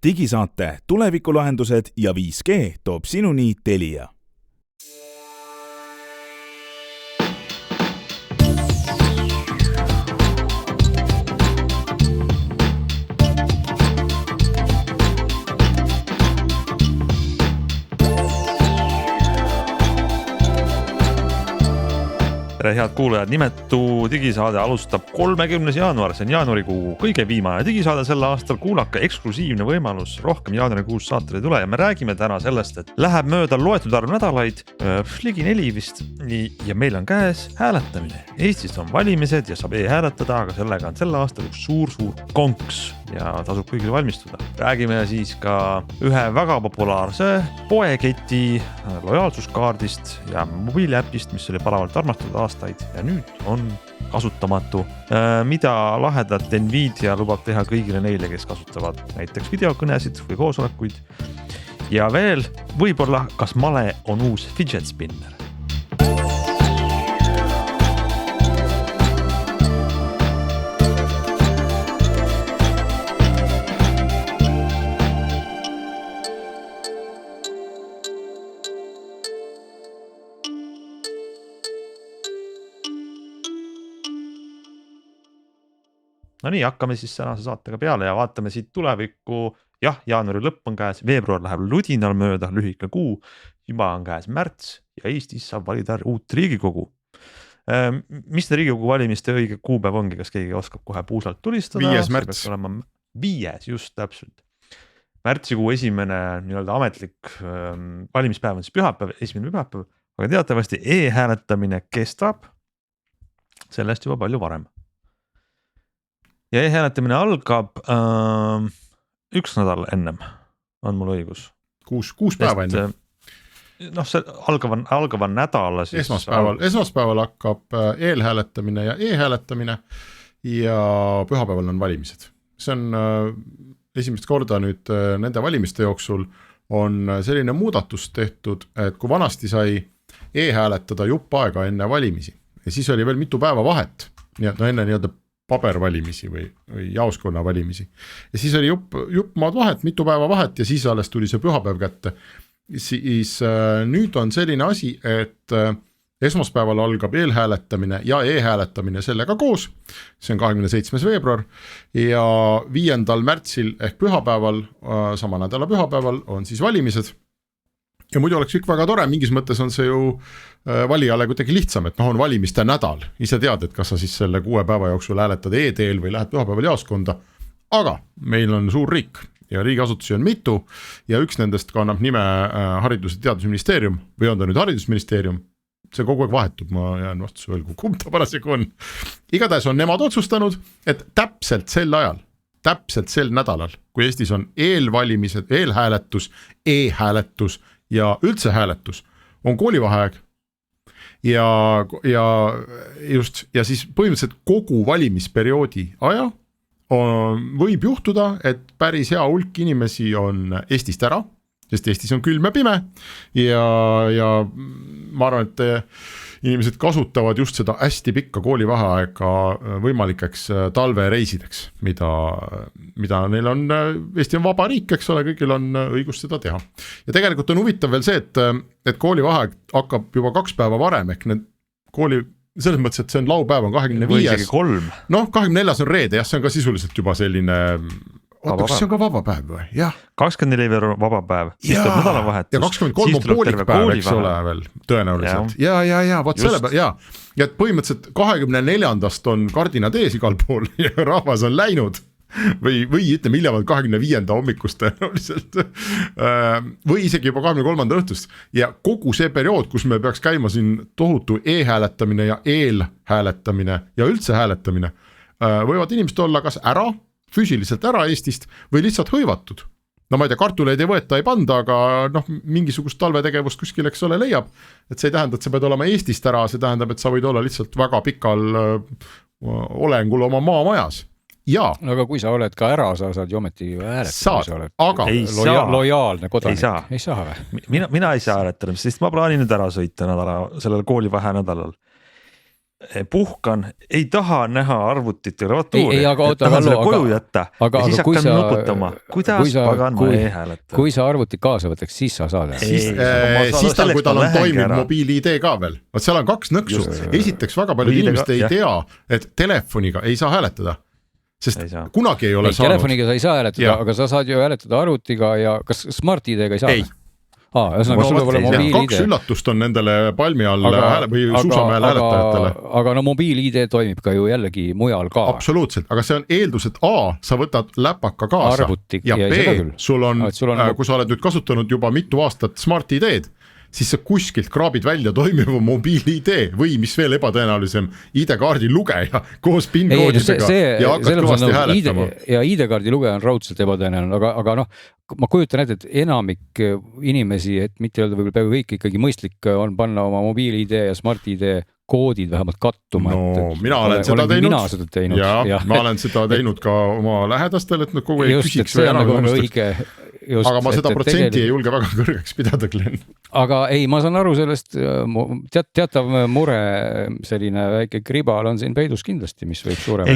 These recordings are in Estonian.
Digisaate tulevikulahendused ja 5G toob sinuni Telia. Tere head kuulajad, nimetu digisaade alustab 30. jaanuar, see on jaanuarikuu kõige viimane digisaade sel aastal, kuulake eksklusiivne võimalus, rohkem jaanuarikuus saatel ei tule ja me räägime täna sellest, et läheb mööda loetud arv nädalaid, ligi 4 vist, ja meil on käes hääletamine. Eestis on valimised ja saab e-hääletada, aga sellega on sel aastal üks suur konks ja tasub kõigil valmistuda. Räägime siis ka ühe väga populaarse poeketi lojaalsuskaardist ja mobiiliäpist, mis oli palavalt armastatud aastaid ja nüüd on kasutamatu. Mida lahedat Nvidia lubab teha kõigile neile, kes kasutavad näiteks videokõnesid või koosolekuid. Ja veel võib-olla, kas male on uus fidget spinner. No nii, hakkame siis tänase saatega peale ja vaatame siit tulevikku. Jah, jaanuari lõpp on käes, veebruar läheb ludinal mööda, lühike kuu, juba on käes märts ja Eestis saab valida uut riigikogu. Mis te riigikogu valimiste õige kuupäev ongi, kas keegi oskab kohe puusalt tulistada? 5. märts. 5. just täpselt. Märtsikuu esimene nii-öelda ametlik valimispäev on siis pühapäev, esimene pühapäev, aga teatavasti e-hääletamine kestab sellest juba palju varem. Ja e-hääletamine algab 1 nädal ennem, on mul õigus. 6 päeva enne. Noh, see algava nädala siis. Esmaspäeval hakkab eelhääletamine ja e-hääletamine ja pühapäeval on valimised. See on esimest korda nüüd nende valimiste jooksul on selline muudatus tehtud, et kui vanasti sai e-hääletada jupp aega enne valimisi ja siis oli veel mitu päeva vahet, enne nii-öelda pabervalimisi või jaoskonna valimisi. Ja siis oli jupp maad vahet, mitu päeva vahet ja siis alles tuli see pühapäev kätte. Siis nüüd on selline asi, et esmaspäeval algab eelhääletamine ja e-hääletamine sellega koos. See on 27. veebruar ja 5. märtsil ehk pühapäeval, sama nädala pühapäeval on siis valimised. Ja muidu oleks kõik väga tore, mingis mõttes on see ju valijale kuidagi lihtsam, et on valimiste nädal. Ise tead, et kas sa siis selle 6 päeva jooksul hääletad e-teel või lähed pühapäeval jaoskonda. Aga meil on suur riik ja riigiasutusi on mitu ja üks nendest kannab nime Haridus- ja Teadusministeerium või on ta nüüd Haridusministeerium. See kogu aeg vahetub, ma jään vastuse öelgu, kumb ta parasjagu on. Igatahes on nemad otsustanud, et täpselt sel ajal, täpselt sel nädalal, kui Eestis on eelvalimised, eelhääletus, e-hääletus ja üldse hääletus, on koolivaheaeg ja siis põhimõtteliselt kogu valimisperioodi aja võib juhtuda, et päris hea hulk inimesi on Eestist ära, sest Eestis on külm ja pime ja ma arvan, et inimesed kasutavad just seda hästi pikka koolivaheaega võimalikeks talvereisideks, mida neil on, Eesti on vaba riik, eks ole, kõigil on õigus seda teha. Ja tegelikult on huvitav veel see, et koolivaheaeg hakkab juba 2 päeva varem, ehk need kooli, selles mõttes, et see on laupäev on 25. Või isegi 3. Noh, 24. on reede, jah, see on ka sisuliselt juba selline. Oota, kas see on ka vaba päev või? Jah. 24 veebruar vaba päev, siis tuleb nädalavahetus. Ja 23 on poolik päev, eks ole veel, tõenäoliselt. Ja, võt selle päev, ja et põhimõtteliselt 24. on kardinad ees igal pool ja rahvas on läinud või ütleme hiljemalt 25. hommikust tõenäoliselt või isegi juba 23. õhtust ja kogu see periood, kus me peaks käima siin tohutu e-hääletamine ja eelhääletamine ja üldse hääletamine, võivad inimesed olla kas ära füüsiliselt ära Eestist või lihtsalt hõivatud. No ma ei tea, kartuleid ei võeta, ei panda, aga mingisugust talvetegevust kuskil, eks ole, leiab. Et see ei tähenda, et sa pead olema Eestist ära, see tähendab, et sa võid olla lihtsalt väga pikal olengul oma maamajas. Ja. Aga kui sa oled ka ära, sa saad ju ometi hääletada. Saad, aga lojaalne kodanik. Ei saa või? Mina ei saa hääletada, sest ma plaanin nüüd ära sõita sellel koolivahe nädalal. puhkan, ei taha näha arvutit ja klaviatuuri, tahan selle koju jätta ja siis hakkan nuputama, kuidas pagan ma e-hääletan. Kui sa arvuti kaasa võtaks, siis sa saad. Siis kui tal on toimib mobiil-ID ka veel, vaat seal on 2 nõksu. Esiteks väga paljud inimesed ei tea, et telefoniga ei saa hääletada. Sest kunagi ei ole saanud. Telefoniga sa ei saa hääletada, aga sa saad ju hääletada arvutiga ja kas Smart ID-ga ei saa? Ei. Kaks üllatust on nendele palmi all või suusamäel hääletajatele. Aga no mobiil-ID toimib ka ju jällegi mujal ka. Absoluutselt, aga see on eeldus, et A, sa võtad läpaka kaasa Arvutik, ja B, sul on, kui sa oled nüüd kasutanud juba mitu aastat Smart ID-d, siis sa kuskilt kraabid välja toimiva mobiil-ID või mis veel ebatõenäolisem ID-kaardi lugeja koos PIN-koodidega ja hakkad kõvasti hääletama. Ja ID-kaardi lugeja on raudselt ebatõenäoline, aga noh, ma kujutan ette, et enamik inimesi, et mitte öelda võib-olla peaaegu kõik ikkagi mõistlik on panna oma mobiil-ID ja Smart ID koodid vähemalt kattuma. No mina olen seda teinud ja ma olen seda teinud ka oma lähedastel, et nad kogu aeg küsiks või ära. Aga ma seda protsenti ei julge väga kõrgeks pidada, Glenn. Aga ei, ma saan aru sellest, teatav mure, selline väike kribal on siin peidus kindlasti, mis võib suurem.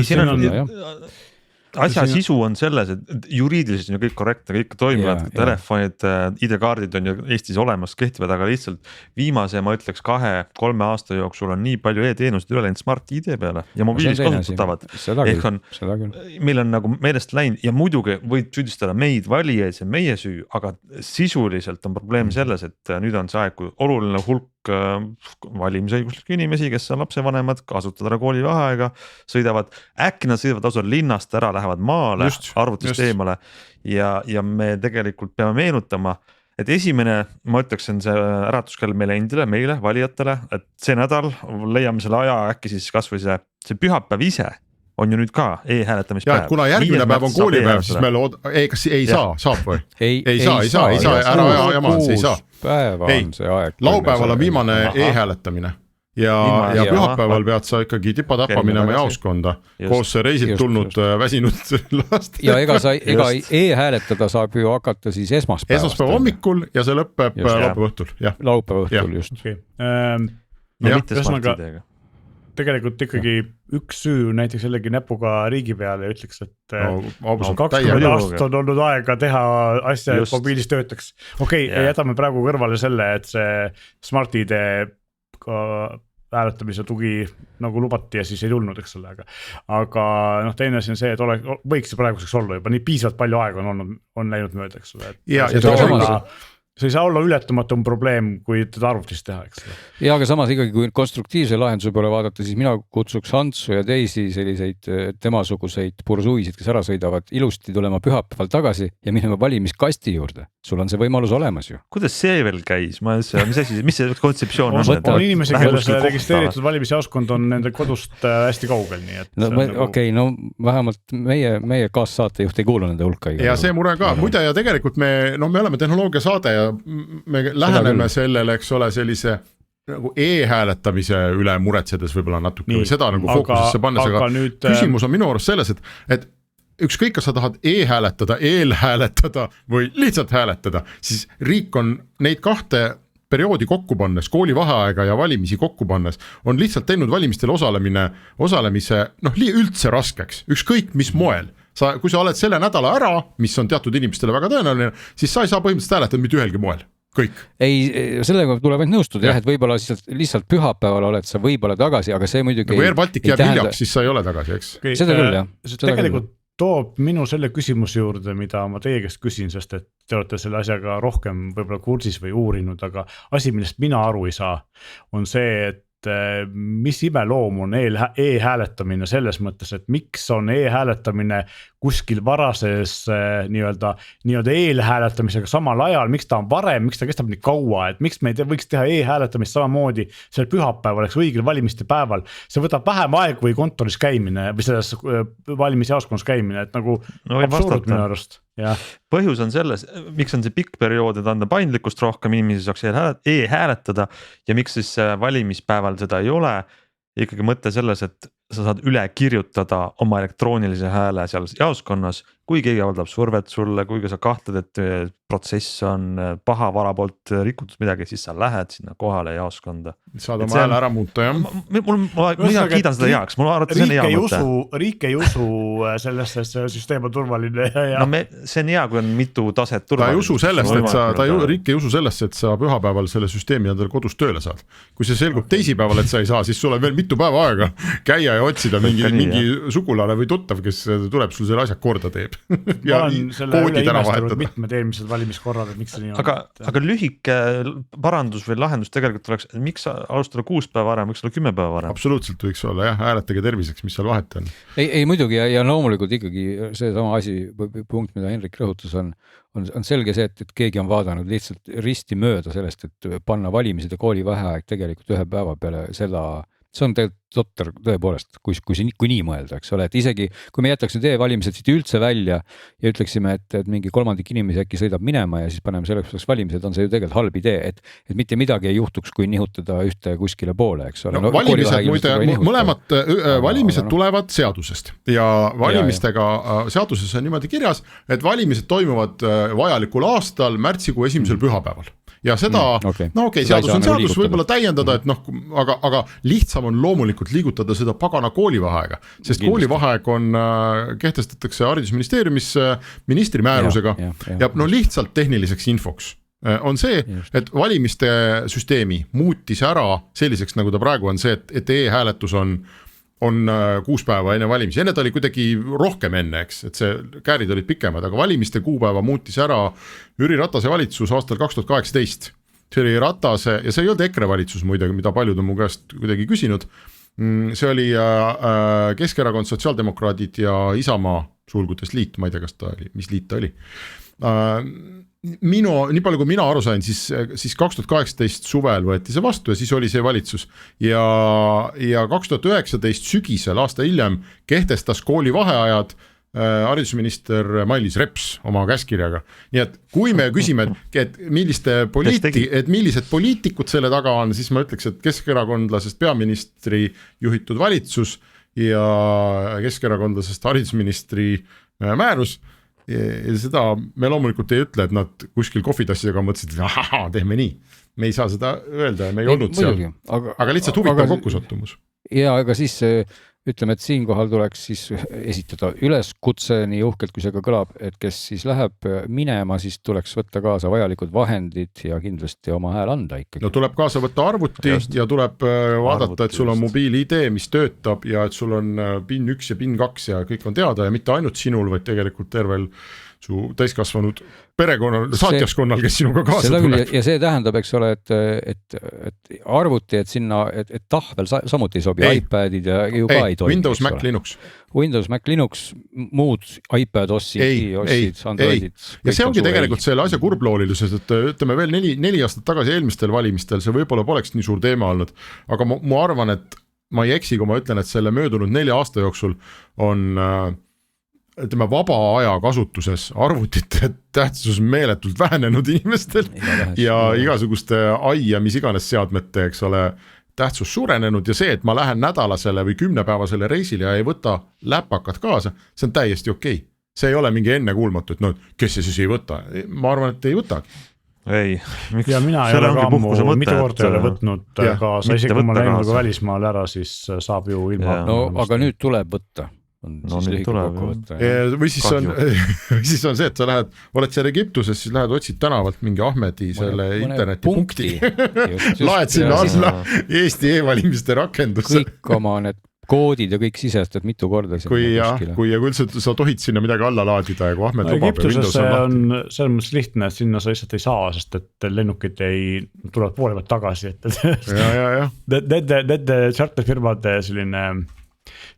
Asja sisu on selles, et juriidiliselt on ju kõik korrektne, kõik toimivad, telefonid, ID-kaardid on ju Eestis olemas, kehtivad, aga lihtsalt viimase, ma ütleks 2-3 aasta jooksul on nii palju e-teenused üle läinud Smart ID peale ja mobiilis kasutatavad. Ehk on, meil on nagu meelest läinud ja muidugi võid süüdistada meid valijaid, see on meie süü, aga sisuliselt on probleem selles, et nüüd on see aeg, kui oluline hulk valimisõiguslikke inimesi, kes on lapsevanemad, kasutada koolivaheaega, sõidavad, äkki nad sõidavad ausalt linnast ära, lähevad maale, arvutist eemale ja me tegelikult peame meenutama, et esimene, ma ütleksin see äratuskell meile endile, meile, valijatele, et see nädal leiame selle aja äkki siis kas või see pühapäev ise on ju nüüd ka e-hääletamispäev. Ja kuna järgmine päev on koolipäev, siis me kas ei saa, saab või? Ei saa, ära jaman, see ei saa. Laupäeval on viimane e-hääletamine ja pühapäeval pead sa ikkagi tipa-tapa minema jaoskonda koos reisilt tulnud väsinud last. Ja ega e-hääletada saab ju hakata siis esmaspäevast. Esmaspäeva hommikul ja see lõpeb laupäeva õhtul. Laupäeva õhtul, just. No mitte Smart ID-ga. Tegelikult ikkagi üks süü näiteks jällegi näpuga riigi peale ja ütleks, et 20 aastat on olnud aega teha asja, et mobiilis töötaks. Okei, jätame praegu kõrvale selle, et see Smart ID hääletamise tugi nagu lubati ja siis ei tulnud, eks ole, aga teine asi on see, et võiks see praeguseks olla juba nii piisavalt palju aega on läinud mööda, eks ole. See ei saa olla ületamatum probleem, kui teda arvutist teha, eks. Ja aga samas ikkagi, kui konstruktiivse lahenduse peale vaadata, siis mina kutsuks Hantsu ja teisi selliseid temasuguseid bursuisid, kes ära sõidavad ilusti tulema pühapäeval tagasi ja minema valimiskasti juurde. Sul on see võimalus olemas ju. Kuidas see veel käis? Mis see kontseptsioon on? On inimesi, kelle see registreeritud valimisjaoskond on nende kodust hästi kaugel, nii et okei, no vähemalt meie kaassaatejuht ei kuulu nende hulka. Ja see mure ka, muide ja tegelikult me oleme tehnoloogia saade ja me läheneme sellele, eks ole, sellise nagu e-hääletamise üle muretsedes võib-olla natuke või seda nagu fookusesse pannes, aga küsimus on minu arust selles, et ükskõik, kas sa tahad e-hääletada, eelhääletada või lihtsalt hääletada, siis riik on neid 2 perioodi kokku pannes, koolivaheaega ja valimisi kokku pannes, on lihtsalt teinud valimistel osalemise üldse raskeks, ükskõik mis moel. Kui sa oled selle nädala ära, mis on teatud inimestele väga tõenäoline, siis sa ei saa põhimõtteliselt hääletada mitte ühelgi moel. Kõik. Ei, sellega tuleb ainult nõustuda, et võib-olla lihtsalt pühapäeval oled sa võib-olla tagasi, aga see muidugi kui Airbaltic jääb hiljaks, siis sa ei ole tagasi, eks? Seda küll, jah. Tegelikult toob minu selle küsimuse juurde, mida ma teie käest küsin, sest et te olete selle asjaga rohkem võib-olla kursis või uurinud, aga asi, millest mina aru ei saa, on see, et mis imeloom on e-hääletamine selles mõttes, et miks on e-hääletamine kuskil varases nii-öelda e-hääletamisega samal ajal, miks ta on varem, miks ta kestab nii kaua, et miks me ei võiks teha e-hääletamist samamoodi seal pühapäeval, eks õigel valimiste päeval, see võtab vähem aeg või kontoris käimine või selles valimisjaoskonnas käimine, et nagu absurd minu arust. Põhjus on selles, miks on see pikk periood, et anda paindlikkust rohkem inimesi saaks e-hääletada ja miks siis valimispäeval seda ei ole, ikkagi mõte selles, et sa saad üle kirjutada oma elektroonilise hääle seal jaoskonnas, kui keegi avaldab survet sulle, kuigi sa kahtled, et protsess on pahavara poolt rikutud midagi, siis sa lähed sinna kohale jaoskonda. Saad oma hääle ära muuta, jah. Mina kiidan seda heaks, mul arvates see on hea mõte. Riik ei usu sellest, et see süsteem on turvaline. See on hea, kui on mitu taset turvaline. Ta ei usu sellest, riik ei usu sellest, et sa pühapäeval selle süsteemi endale kodus tööle saad. Kui see selgub teisipäeval, et sa ei saa, siis sul on veel mitu päeva aega käia ja otsida mingi sugulane või tuttav, kes tuleb sul selle asja korda teeb. Ma olen selle üle imestanud mitmed eelmised valimiskorrad, et miks see nii on. Aga lühike parandus või lahendus tegelikult oleks, miks alustada 6 päeva varem, võiks olla 10 päeva varem? Absoluutselt võiks olla, jah, hääletage terviseks, mis seal vahet on. Ei muidugi ja loomulikult ikkagi see sama asi, punkt, mida Henrik rõhutas, on selge see, et keegi on vaadanud lihtsalt risti mööda sellest, et panna valimised ja koolivaheaeg tegelikult ühe päeva peale seda, see on tegelikult totter tõepoolest, kui nii mõelda, eks ole, et isegi kui me jätaks need e-valimised siit üldse välja ja ütleksime, et mingi kolmandik inimesi äkki sõidab minema ja siis paneme selleks valimised, on see ju tegelikult halb idee, et mitte midagi ei juhtuks, kui nihutada ühte kuskile poole, eks ole. No, valimised, muide, mõlemad valimised tulevad seadusest ja valimistega seaduses on niimoodi kirjas, et valimised toimuvad vajalikul aastal märtsikuu 1. pühapäeval. Ja seda, seadus on seadus, võib-olla täiendada, et aga lihtsam on loomulikult liigutada seda pagana koolivaheaega, sest koolivaheaeg on, kehtestatakse haridusministeeriumis ministri määrusega ja lihtsalt tehniliseks infoks on see, et valimiste süsteemi muutis ära selliseks, nagu ta praegu on see, et e-hääletus on 6 päeva enne valimisi, enne ta oli kuidagi rohkem enne, eks, et see käärid olid pikemad, aga valimiste kuupäeva muutis ära Jüri Ratase valitsus aastal 2018. See oli Ratase, ja see ei olnud EKRE valitsus muide, mida paljud on mu käest kuidagi küsinud, see oli Keskerakond, sotsiaaldemokraadid ja Isamaa sulgutes liit, ma ei tea, kas ta oli, mis liit ta oli. Nii palju kui mina aru sain, siis 2018 suvel võeti see vastu ja siis oli see valitsus ja 2019 sügisel aasta hiljem kehtestas kooli vaheajad haridusminister Mailis Reps oma käskirjaga. Nii et kui me küsime, et millised poliitikud selle taga on, siis ma ütleks, et keskerakondlasest peaministri juhitud valitsus ja keskerakondlasest haridusministri määrus. Ja seda me loomulikult ei ütle, et nad kuskil kohvitassidega mõtlesid, et teeme nii. Me ei saa seda öelda ja me ei olnud seal. Aga lihtsalt huvitav kokkusattumus. Ja aga siis ütleme, et siinkohal tuleks siis esitada üleskutse nii uhkelt, kui see ka kõlab, et kes siis läheb minema, siis tuleks võtta kaasa vajalikud vahendid ja kindlasti oma hääl anda ikkagi. No tuleb kaasa võtta arvuti ja tuleb vaadata, et sul on mobiil-ID, mis töötab ja et sul on PIN 1 ja PIN 2 ja kõik on teada ja mitte ainult sinul, vaid tegelikult tervel su täiskasvanud perekonnal, saatjaskonnal, kes sinuga kaasa tuleb. Ja see tähendab, eks ole, et arvuti, et sinna, et tahvel samuti ei sobi, iPadid ja ju ka ei toimi. Windows, Mac, Linux. Windows, Mac, Linux, muud iPad ossid, Androidid. Ja see ongi tegelikult selle asja kurblooliluses, et ütleme veel 4 aastat tagasi eelmistel valimistel, see võib-olla poleks nii suur teema olnud, aga ma arvan, et ma ei eksi, kui ma ütlen, et selle möödunud 4 aasta jooksul on ütleme vaba aja kasutuses arvutite tähtsus meeletult vähenenud inimestel ja igasuguste ai ja mis iganes seadmete, eks ole, tähtsus suurenenud ja see, et ma lähen nädalasele või 10-päevasele reisile ja ei võta läpakat kaasa, see on täiesti okei. See ei ole mingi ennekuulmatu, et kes see siis ei võta. Ma arvan, et ei võtagi. Ei, miks? Ja mina ei ole ka ammu mitu kord ei ole võtnud kaasa, isegi kui ma läinud välismaal ära, siis saab ju ilma. No aga nüüd tuleb võtta. Või siis on see, et sa oled seal Egiptuses, siis lähed otsid tänavalt mingi Ahmedi selle internetipunkti, laed sinna alla Eesti e-valimiste rakendusse. Kõik oma need koodid ja kõik sisestad mitu korda. Kui sa tohid sinna midagi alla laadida ja kui Ahmed lubab. Egiptuses on selles mõttes lihtne, et sinna sa lihtsalt ei saa, sest et lennukid tulevad poole pealt tagasi. Nende charterfirmade selline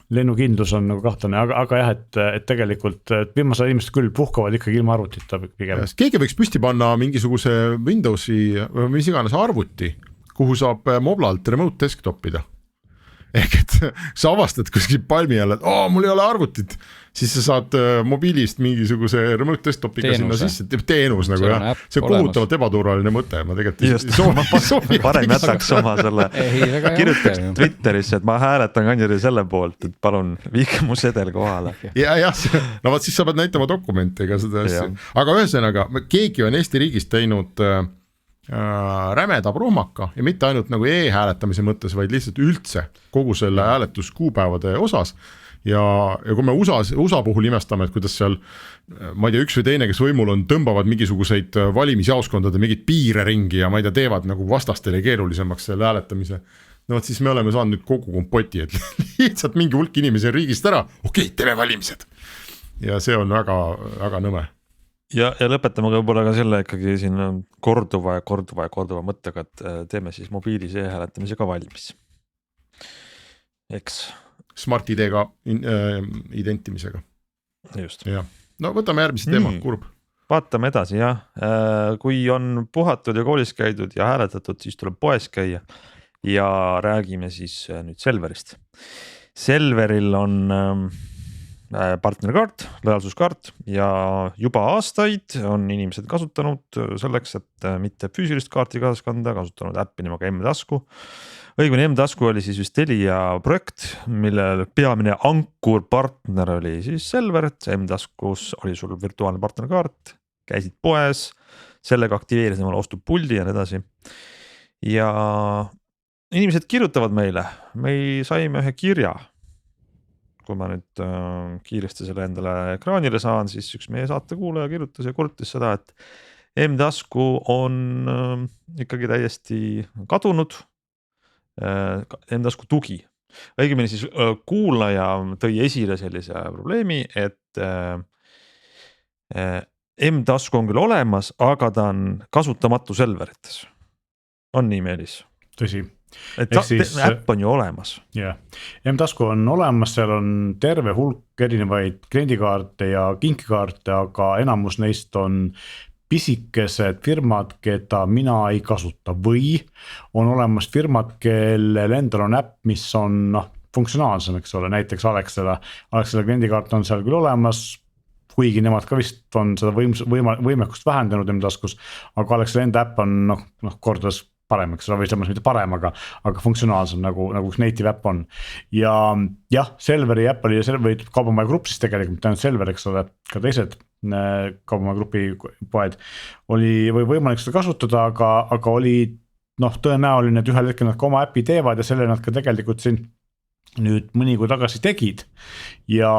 lennukindlus on nagu kahtlane, aga jah, et tegelikult viimased inimesed küll puhkavad ikkagi ilma arvutita pigem. Keegi võiks püsti panna mingisuguse Windowsi või mis iganes arvuti, kuhu saab moblalt remote desktopida. ehk et sa avastad kuskil palmi all, et mul ei ole arvutit, siis sa saad mobiilist mingisuguse remote desktopiga sinna sisse, teenus nagu jah, see on kohutavalt ebaturvaline mõte, ma tegelikult parem jätaks oma selle, kirjutaks Twitterisse, et ma hääletan kandidaadi selle poolt, et palun viige mu sedel kohale. No vaat siis sa pead näitama dokumente ega seda asja, aga ühesõnaga keegi on Eesti riigis teinud rämeda prohmaka ja mitte ainult nagu e-hääletamise mõttes, vaid lihtsalt üldse kogu selle hääletuskuupäevade osas ja kui me USA puhul imestame, et kuidas seal ma ei tea, üks või teine, kes võimul on, tõmbavad mingisuguseid valimisjaoskondade mingid piire ringi ja ma ei tea, teevad nagu vastastele keerulisemaks selle hääletamise. No võt siis me oleme saanud nüüd kogu kompoti, et lihtsalt mingi hulk inimesi on riigist ära, okei, teeme valimised. Ja see on väga, väga nõme. Ja lõpetame võib-olla ka selle ikkagi siin korduva mõttega, et teeme siis mobiilis e-hääletamise ka valmis. Eks. Smart ID-ga identimisega. Just. Ja. No võtame järgmise teema, kurb. Vaatame edasi, jah. Kui on puhatud ja koolis käidud ja hääletatud, siis tuleb poes käia ja räägime siis nüüd Selverist. Selveril on partnerkaart, lojaalsuskaart ja juba aastaid on inimesed kasutanud selleks, et mitte füüsilist kaarti kaasas kanda, kasutanud äppi nimega M-tasku. Õiguni M-tasku oli siis vist Telia projekt, millel peamine ankurpartner oli siis Selver, et M-taskus oli sul virtuaalne partnerkaart, käisid poes, sellega aktiveerisid omale ostupuldi ja nii edasi. Ja inimesed kirjutavad meile, me saime ühe kirja. Kui ma nüüd kiiresti selle endale ekraanile saan, siis üks meie saate kuulaja kirjutas ja kurtis seda, et M-tasku on ikkagi täiesti kadunud, M-tasku tugi. Õigemini siis kuulaja tõi esile sellise probleemi, et M-tasku on küll olemas, aga ta on kasutamatu Selverites. On nii, Meelis? Tõsi. Et äpp on ju olemas. Yeah. M-tasku on olemas, seal on terve hulk erinevaid kliendikaarte ja kinkikaarte, aga enamus neist on pisikesed firmad, keda mina ei kasuta või on olemas firmad, kellel endal on äpp, mis on funktsionaalsem, eks ole, näiteks Alexela kliendikaart on seal küll olemas, kuigi nemad ka vist on seda võimekust vähendanud M-taskus, aga Alexela enda äpp on kordades parem, eks ole, või selles mitte parem, aga funktsionaalsem nagu üks native äpp on. Ja jah, Selveri äpp oli Selveri kaubamaja grupp, siis tegelikult mitte ainult Selver, eks ole, ka teised kaubamaja grupi poed oli võimalik seda kasutada, aga oli tõenäoline, et ühel hetkel nad ka oma äppi teevad ja selle nad ka tegelikult siin nüüd mõni kui tagasi tegid. Ja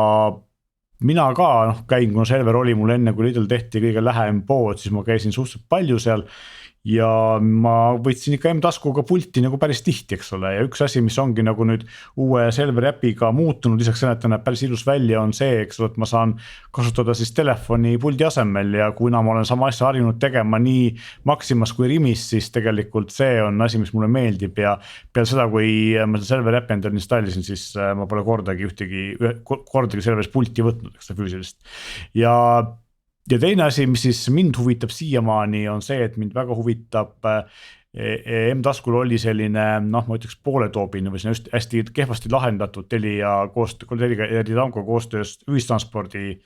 mina ka käin, kuna Selver oli mul enne, kui Lidl tehti kõige lähem pood, siis ma käisin suhteliselt palju seal. Ja ma võtsin ikka M-taskuga pulti nagu päris tihti, eks ole, ja üks asi, mis ongi nagu nüüd uue Selveri äpiga muutunud, lisaks selle, et ta näeb päris ilus välja, on see, eks ole, et ma saan kasutada siis telefoni puldi asemel ja kuna ma olen sama asja harjunud tegema nii Maximas kui Rimis, siis tegelikult see on asi, mis mulle meeldib ja peale seda, kui ma selle Selveri äpi endal installisin, siis ma pole kordagi Selveris pulti võtnud, eks ta füüsilist. Ja teine asi, mis siis mind huvitab siiamaani on see, et mind väga huvitab M-taskul oli selline, ma ütleks pooletoobine või see hästi kehvasti lahendatud Telia Tango koostöös ühistranspordi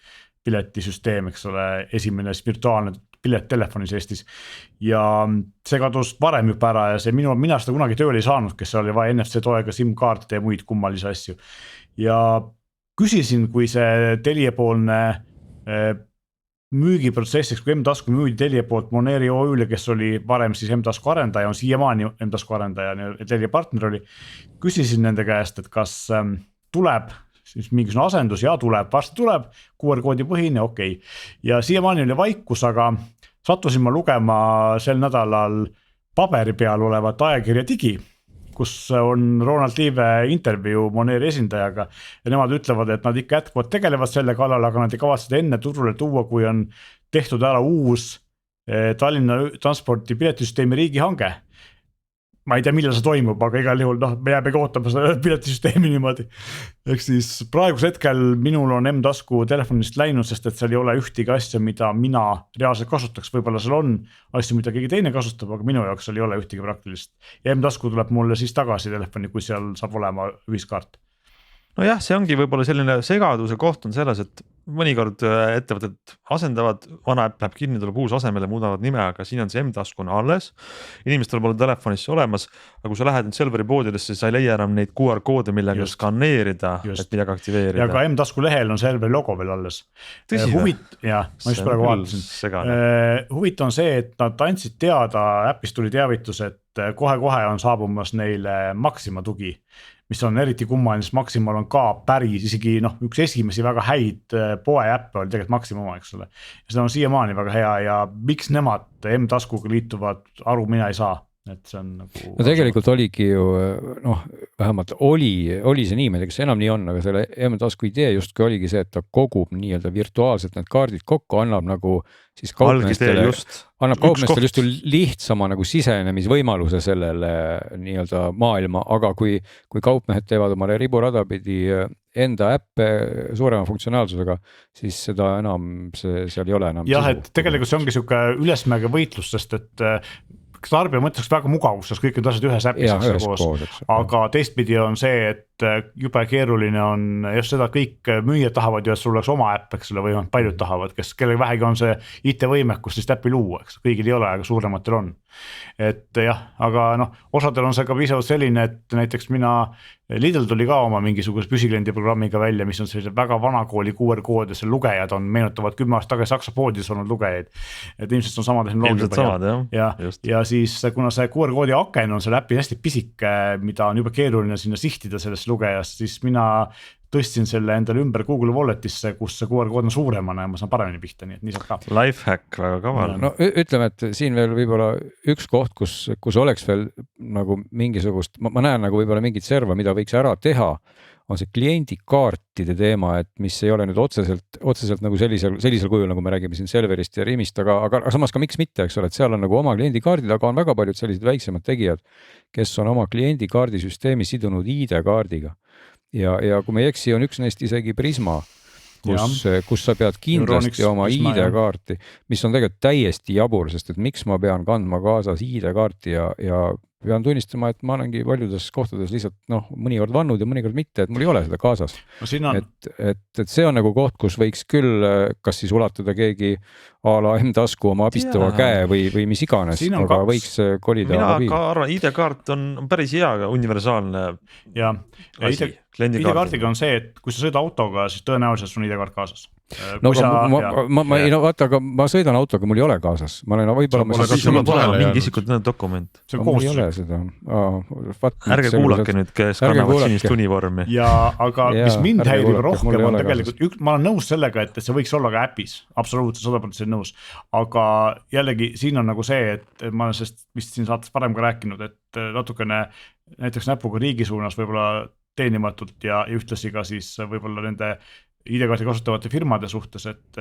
piletisüsteem, eks ole, esimene virtuaalne pilet telefonis Eestis. Ja see kadus varem juba ära ja see mina seda kunagi tööle ei saanud, kes oli vaja NFC toega SIM-kaarte ja muid kummalisi asju. Ja küsisin, kui see Telia-poolne müügiprotsessiks, kui M-tasku müüdi Telia poolt Moneri OÜ-le, kes oli varem siis M-tasku arendaja, on siiamaani M-tasku arendaja, Telia partner oli. Küsisin nende käest, et kas tuleb siis mingisugune asendus ja tuleb, varsti tuleb, QR-koodi põhine, okei. Ja siiamaani oli vaikus, aga sattusin ma lugema sel nädalal paberi peal olevat ajakirja Digi, kus on Ronald Liive intervjuu Moneri esindajaga ja nemad ütlevad, et nad ikka jätkuvalt tegelevad selle kallal, aga nad ei kavatse enne turule tuua, kui on tehtud ära uus Tallinna transpordi piletisüsteemi riigihange. ma ei tea, millal see toimub, aga igal juhul noh, me jäämegi ootama seda piletisüsteemi niimoodi. Ehk siis praegusel hetkel minul on M-tasku telefonist läinud, sest et seal ei ole ühtegi asja, mida mina reaalselt kasutaks, võib-olla seal on asju, mida keegi teine kasutab, aga minu jaoks seal ei ole ühtegi praktilist. Ja M-tasku tuleb mulle siis tagasi telefoni, kui seal saab olema ühiskaart. Nojah, see ongi võib-olla selline segaduse koht on selles, et mõnikord ettevõtted asendavad, vana äpp läheb kinni, tuleb uus asemele, muudavad nime, aga siin on see M-tasku on alles. Inimestel pole telefonis olemas, aga kui sa lähed nüüd Selveri poodidesse, sa ei leia enam neid QR-koode, millega skanneerida, et midagi aktiveerida. Ja ka M-tasku lehel on Selveri logo veel alles. Tõsi või? Jah, ma just praegu vaatasin. Huvitav on see, et nad andsid teada, äppis tuli teavitus, et kohe-kohe on saabumas neile Maxima tugi, mis on eriti kummaline, sest Maximal on ka päris isegi üks esimesi väga häid poeäppe oli tegelikult Maxima oma, eks ole. Ja seda on siiamaani väga hea ja miks nemad M-taskuga liituvad, aru mina ei saa. Et see on nagu... No tegelikult oligi ju, vähemalt oli see niimoodi, kas enam nii on, aga selle M-tasku idee justkui oligi see, et ta kogub nii-öelda virtuaalselt need kaardid kokku, annab nagu siis kaupmeestele just lihtsama nagu sisenemisvõimaluse sellele nii-öelda maailma, aga kui kaupmehed teevad omale riburada pidi enda äppe suurema funktsionaalsusega, siis seda enam, seal ei ole enam. Jah, et tegelikult see ongi siuke ülesmäge võitlus, sest et tarbija mõtleks väga mugavus, sest kõik need asjad ühes äpis koos. Aga teistpidi on see, et jube keeruline on just seda, kõik müüjad tahavad ju, et sul oleks oma äpp, eks ole, või paljud tahavad, kellel vähegi on see IT-võimekus siis äppi luua, eks kõigil ei ole, aga suurematel on. Et jah, aga osadel on see ka piisavalt selline, et näiteks Lidl tuli ka oma mingisuguse püsikliendi programmiga välja, mis on sellise väga vanakooli QR-kood ja see lugejad meenutavad 10 aastat tagasi Saksa poodis olnud lugejaid. Et ilmselt on sama tehnoloogia. Ja siis kuna see QR-koodi aken on selle äpi hästi pisike, mida on juba keeruline sinna sihtida sellest lugejast, siis mina tõstsin selle endale ümber Google Walletisse, kus see QR-kood on suuremana ja ma saan paremini pihta, nii et nii saab ka. Lifehack, väga kaval. No ütleme, et siin veel võib-olla üks koht, kus oleks veel nagu mingisugust, ma näen nagu võib-olla mingit serva, mida võiks ära teha, on see kliendikaartide teema, et mis ei ole nüüd otseselt nagu sellisel kujul, nagu me räägime siin Selverist ja Rimist, aga samas ka miks mitte, eks ole, et seal on nagu oma kliendikaardid, aga on väga paljud sellised väiksemad tegijad, kes on oma kliendikaardisüsteemi sidunud ID-kaardiga. Ja kui me ei eksi, on üks neist isegi Prisma, kus sa pead kindlasti oma ID-kaarti, mis on tegelikult täiesti jabur, sest et miks ma pean kandma kaasas ID-kaarti ja pean tunnistama, et ma olengi paljudes kohtades lihtsalt mõnikord vannud ja mõnikord mitte, et mul ei ole seda kaasas. Et see on nagu koht, kus võiks küll kas siis ulatada keegi a la M-tasku oma abistava käe või mis iganes, aga võiks kolida. Mina ka arvan, ID-kaart on päris hea universaalne asi. ID-kaardiga on see, et kui sa sõida autoga, siis tõenäoliselt sul on ID-kaart kaasas. Aga ma sõidan autoga, mul ei ole kaasas. Sul on olema mingi isikutõne dokument. Mul ei ole seda. Ärge kuulake nüüd, kes kannavad sinist univormi. Aga mis mind häirib rohkem on tegelikult, ma olen nõus sellega, et see võiks olla ka äpis, absoluutselt 100% nõus. Aga jällegi siin on nagu see, et ma olen sellest vist siin saates parem ka rääkinud, et natukene näiteks näpuga riigi suunas võib-olla teenimatult ja ühtlasi ka siis võib-olla nende ID-kaardi kasutavate firmade suhtes, et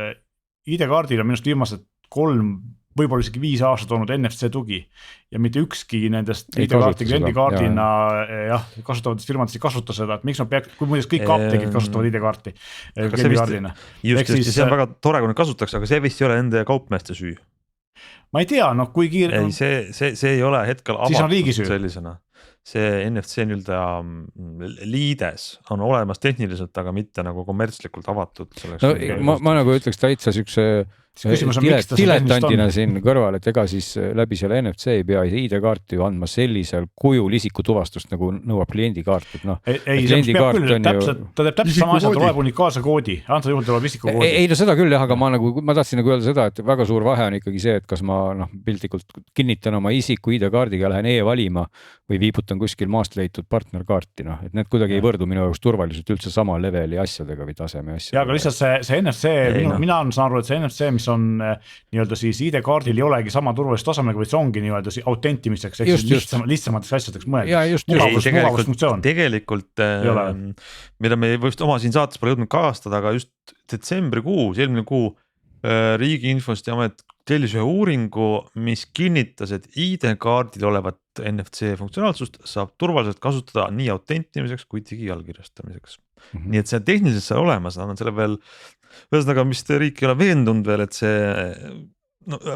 ID-kaardil on minust viimased 3, võib-olla isegi 5 aastat olnud NFC tugi ja mitte ükski nendest ID-kaarti kliendikaardina kasutavatest firmadest ei kasuta seda, et miks ma peaks, kui muides kõik apteegid kasutavad ID-kaarti kliendikaardina. Just, see on väga tore, kui nad kasutaks, aga see vist ei ole ende kaupmeeste süü. Ma ei tea, kui kiire... Ei, see ei ole hetkel avatud sellisena. See NFC liides on olemas tehniliselt, aga mitte nagu kommertslikult avatud. Ma nagu ütleks täitsa sükse diletandina siin kõrval, et ega siis läbi selle NFC ei pea ID-kaarti andma sellisel kujul isikutuvastust, nagu nõuab kliendikaart. Ei, see peab küll, ta teeb täpselt sama asja, ta loeb unikaalse koodi, antud juhul tuleb isikukoodi. Ei, seda küll jah, aga ma tahtsin nagu öelda seda, et väga suur vahe on ikkagi see, et kas ma piltlikult kinnitan oma isiku ID-kaardiga, lähen e-valima või viibutan kuskil maast leitud partnerkaarti, et need kuidagi ei võrdu minu jaoks turvaliselt üldse sama leveli asjadega või taseme asjadega. Ja aga lihtsalt see NFC, mina saan aru, et see NFC, mis on nii-öelda siis ID-kaardil ei olegi sama turvalist tasemega, või see ongi nii-öelda autentimiseks, lihtsamateks asjadeks mõelda. Tegelikult, mida me just oma siin saates pole jõudnud kaastada, aga just detsembrikuus, eelmine kuu Riigi Infosti Amet tellis ühe uuringu, mis kinnitas, et ID-kaardil olevat NFC funktsionaalsust saab turvaliselt kasutada nii autentimiseks kui digiallkirjastamiseks. Nii et see on tehniliselt seal olemas, nad on selle veel, ühesõnaga vist riik ei ole veendunud veel, et see